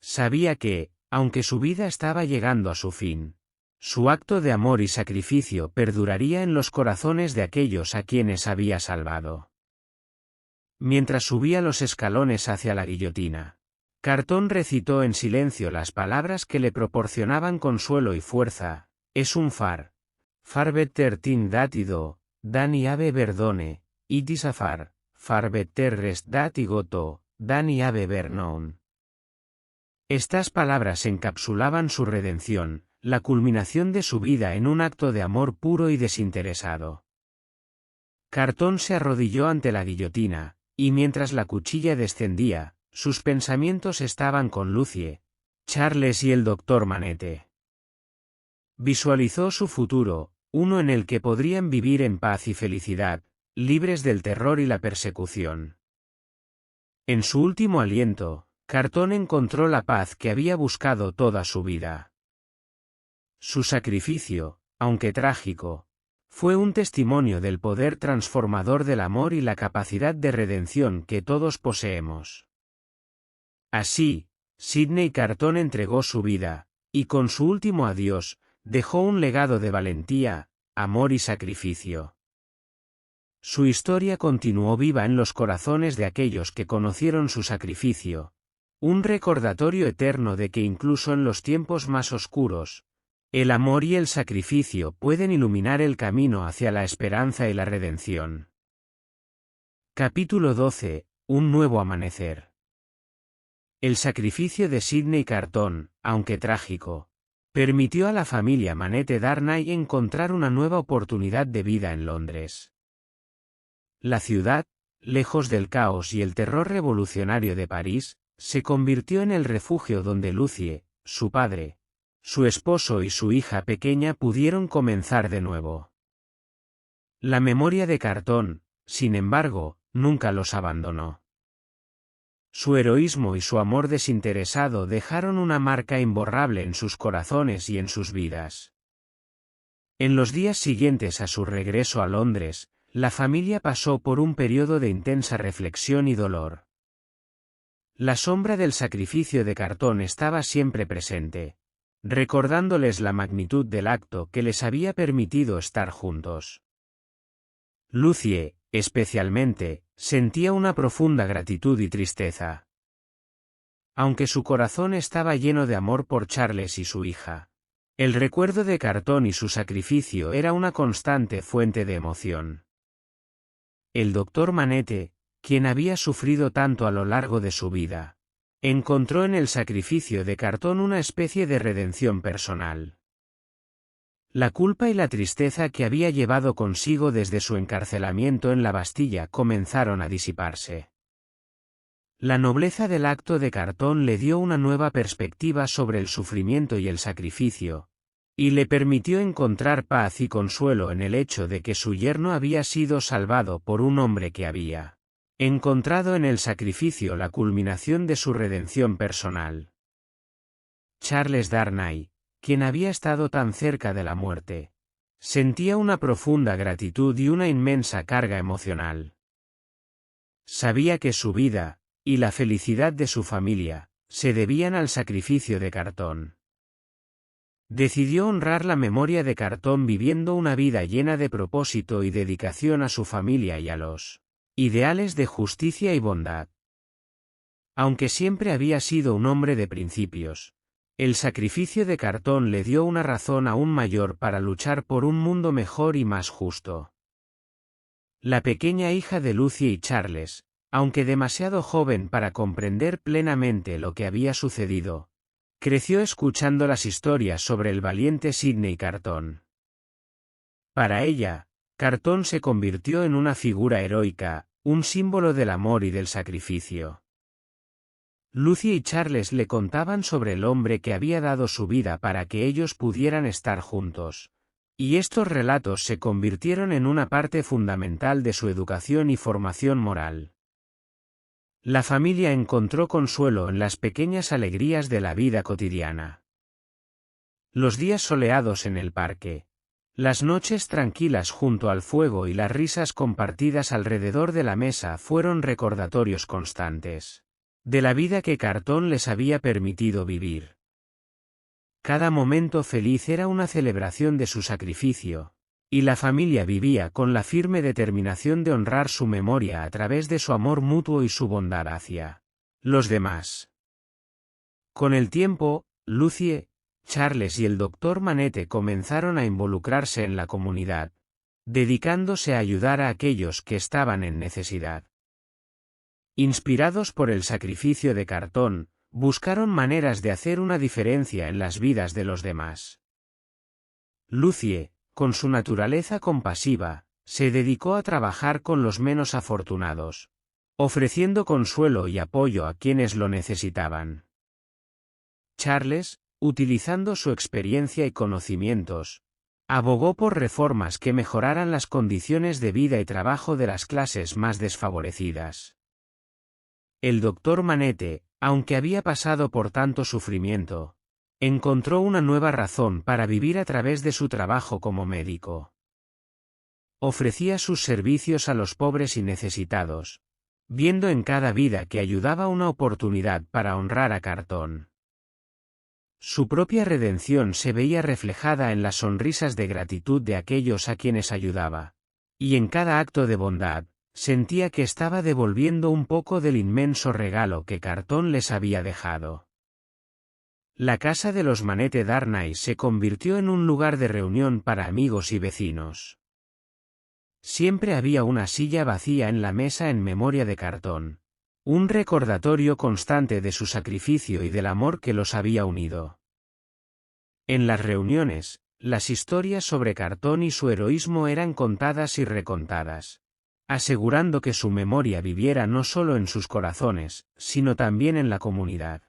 Sabía que, aunque su vida estaba llegando a su fin, su acto de amor y sacrificio perduraría en los corazones de aquellos a quienes había salvado. Mientras subía los escalones hacia la guillotina, Carton recitó en silencio las palabras que le proporcionaban consuelo y fuerza: es un far better thing that I do, than I have ever done, it is a far better rest that I go to, than I have ever known. Estas palabras encapsulaban su redención, la culminación de su vida en un acto de amor puro y desinteresado. Carton se arrodilló ante la guillotina, y mientras la cuchilla descendía, sus pensamientos estaban con Lucie, Charles y el doctor Manette. Visualizó su futuro, uno en el que podrían vivir en paz y felicidad, libres del terror y la persecución. En su último aliento, Carton encontró la paz que había buscado toda su vida. Su sacrificio, aunque trágico, fue un testimonio del poder transformador del amor y la capacidad de redención que todos poseemos. Así, Sidney Carton entregó su vida, y con su último adiós, dejó un legado de valentía, amor y sacrificio. Su historia continuó viva en los corazones de aquellos que conocieron su sacrificio, un recordatorio eterno de que incluso en los tiempos más oscuros, el amor y el sacrificio pueden iluminar el camino hacia la esperanza y la redención. Capítulo 12. Un nuevo amanecer. El sacrificio de Sidney Carton, aunque trágico, permitió a la familia Manette Darnay encontrar una nueva oportunidad de vida en Londres. La ciudad, lejos del caos y el terror revolucionario de París, se convirtió en el refugio donde Lucie, su padre, su esposo y su hija pequeña pudieron comenzar de nuevo. La memoria de Carton, sin embargo, nunca los abandonó. Su heroísmo y su amor desinteresado dejaron una marca imborrable en sus corazones y en sus vidas. En los días siguientes a su regreso a Londres, la familia pasó por un periodo de intensa reflexión y dolor. La sombra del sacrificio de Carton estaba siempre presente, recordándoles la magnitud del acto que les había permitido estar juntos. Lucie, especialmente, sentía una profunda gratitud y tristeza. Aunque su corazón estaba lleno de amor por Charles y su hija, el recuerdo de Carton y su sacrificio era una constante fuente de emoción. El doctor Manette, quien había sufrido tanto a lo largo de su vida, encontró en el sacrificio de Carton una especie de redención personal. La culpa y la tristeza que había llevado consigo desde su encarcelamiento en la Bastilla comenzaron a disiparse. La nobleza del acto de Carton le dio una nueva perspectiva sobre el sufrimiento y el sacrificio, y le permitió encontrar paz y consuelo en el hecho de que su yerno había sido salvado por un hombre que había encontrado en el sacrificio la culminación de su redención personal. Charles Darnay, quien había estado tan cerca de la muerte, sentía una profunda gratitud y una inmensa carga emocional. Sabía que su vida, y la felicidad de su familia, se debían al sacrificio de Carton. Decidió honrar la memoria de Carton viviendo una vida llena de propósito y dedicación a su familia y a los ideales de justicia y bondad. Aunque siempre había sido un hombre de principios, el sacrificio de Carton le dio una razón aún mayor para luchar por un mundo mejor y más justo. La pequeña hija de Lucie y Charles, aunque demasiado joven para comprender plenamente lo que había sucedido, creció escuchando las historias sobre el valiente Sidney Carton. Para ella, Carton se convirtió en una figura heroica, un símbolo del amor y del sacrificio. Lucie y Charles le contaban sobre el hombre que había dado su vida para que ellos pudieran estar juntos, y estos relatos se convirtieron en una parte fundamental de su educación y formación moral. La familia encontró consuelo en las pequeñas alegrías de la vida cotidiana. Los días soleados en el parque, las noches tranquilas junto al fuego y las risas compartidas alrededor de la mesa fueron recordatorios constantes de la vida que Carton les había permitido vivir. Cada momento feliz era una celebración de su sacrificio, y la familia vivía con la firme determinación de honrar su memoria a través de su amor mutuo y su bondad hacia los demás. Con el tiempo, Lucie, Charles y el doctor Manette comenzaron a involucrarse en la comunidad, dedicándose a ayudar a aquellos que estaban en necesidad. Inspirados por el sacrificio de Carton, buscaron maneras de hacer una diferencia en las vidas de los demás. Lucie, con su naturaleza compasiva, se dedicó a trabajar con los menos afortunados, ofreciendo consuelo y apoyo a quienes lo necesitaban. Charles, utilizando su experiencia y conocimientos, abogó por reformas que mejoraran las condiciones de vida y trabajo de las clases más desfavorecidas. El doctor Manette, aunque había pasado por tanto sufrimiento, encontró una nueva razón para vivir a través de su trabajo como médico. Ofrecía sus servicios a los pobres y necesitados, viendo en cada vida que ayudaba una oportunidad para honrar a Carton. Su propia redención se veía reflejada en las sonrisas de gratitud de aquellos a quienes ayudaba, y en cada acto de bondad, sentía que estaba devolviendo un poco del inmenso regalo que Carton les había dejado. La casa de los Manette Darnay se convirtió en un lugar de reunión para amigos y vecinos. Siempre había una silla vacía en la mesa en memoria de Carton, un recordatorio constante de su sacrificio y del amor que los había unido. En las reuniones, las historias sobre Carton y su heroísmo eran contadas y recontadas, asegurando que su memoria viviera no solo en sus corazones, sino también en la comunidad.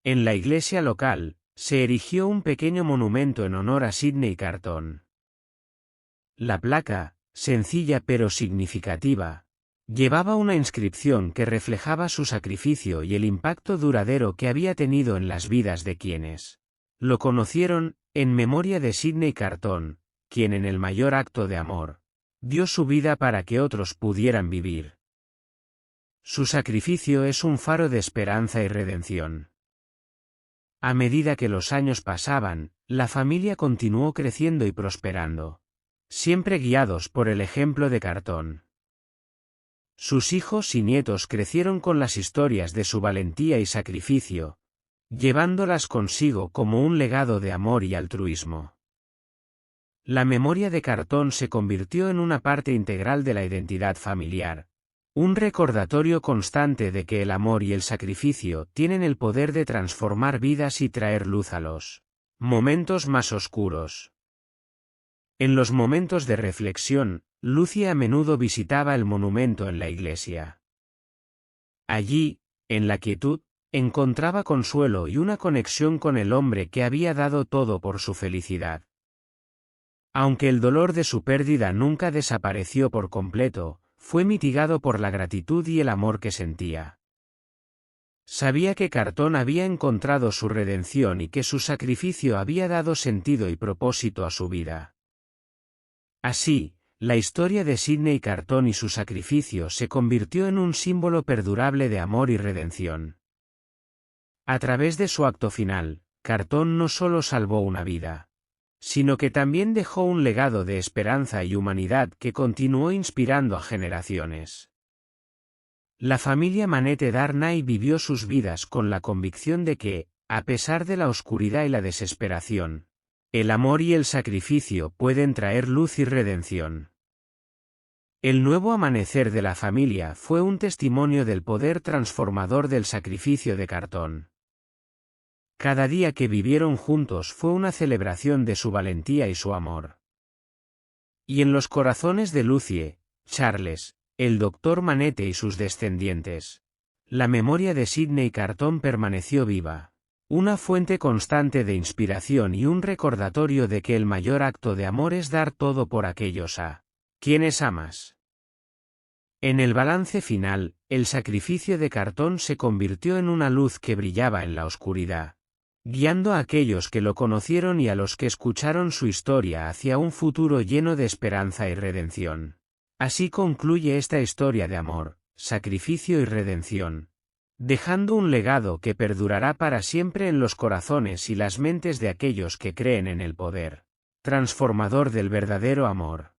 En la iglesia local, se erigió un pequeño monumento en honor a Sidney Carton. La placa, sencilla pero significativa, llevaba una inscripción que reflejaba su sacrificio y el impacto duradero que había tenido en las vidas de quienes Lo conocieron, en memoria de Sidney Carton, quien en el mayor acto de amor, dio su vida para que otros pudieran vivir. Su sacrificio es un faro de esperanza y redención. A medida que los años pasaban, la familia continuó creciendo y prosperando, siempre guiados por el ejemplo de Carton. Sus hijos y nietos crecieron con las historias de su valentía y sacrificio, llevándolas consigo como un legado de amor y altruismo. La memoria de Carton se convirtió en una parte integral de la identidad familiar, un recordatorio constante de que el amor y el sacrificio tienen el poder de transformar vidas y traer luz a los momentos más oscuros. En los momentos de reflexión, Lucy a menudo visitaba el monumento en la iglesia. Allí, en la quietud, encontraba consuelo y una conexión con el hombre que había dado todo por su felicidad. Aunque el dolor de su pérdida nunca desapareció por completo, fue mitigado por la gratitud y el amor que sentía. Sabía que Carton había encontrado su redención y que su sacrificio había dado sentido y propósito a su vida. Así, la historia de Sidney Carton y su sacrificio se convirtió en un símbolo perdurable de amor y redención. A través de su acto final, Carton no solo salvó una vida, sino que también dejó un legado de esperanza y humanidad que continuó inspirando a generaciones. La familia Manette Darnay vivió sus vidas con la convicción de que, a pesar de la oscuridad y la desesperación, el amor y el sacrificio pueden traer luz y redención. El nuevo amanecer de la familia fue un testimonio del poder transformador del sacrificio de Carton. Cada día que vivieron juntos fue una celebración de su valentía y su amor. Y en los corazones de Lucie, Charles, el Dr. Manette y sus descendientes, la memoria de Sidney Carton permaneció viva, una fuente constante de inspiración y un recordatorio de que el mayor acto de amor es dar todo por aquellos a quienes amas. En el balance final, el sacrificio de Carton se convirtió en una luz que brillaba en la oscuridad, guiando a aquellos que lo conocieron y a los que escucharon su historia hacia un futuro lleno de esperanza y redención. Así concluye esta historia de amor, sacrificio y redención, dejando un legado que perdurará para siempre en los corazones y las mentes de aquellos que creen en el poder transformador del verdadero amor.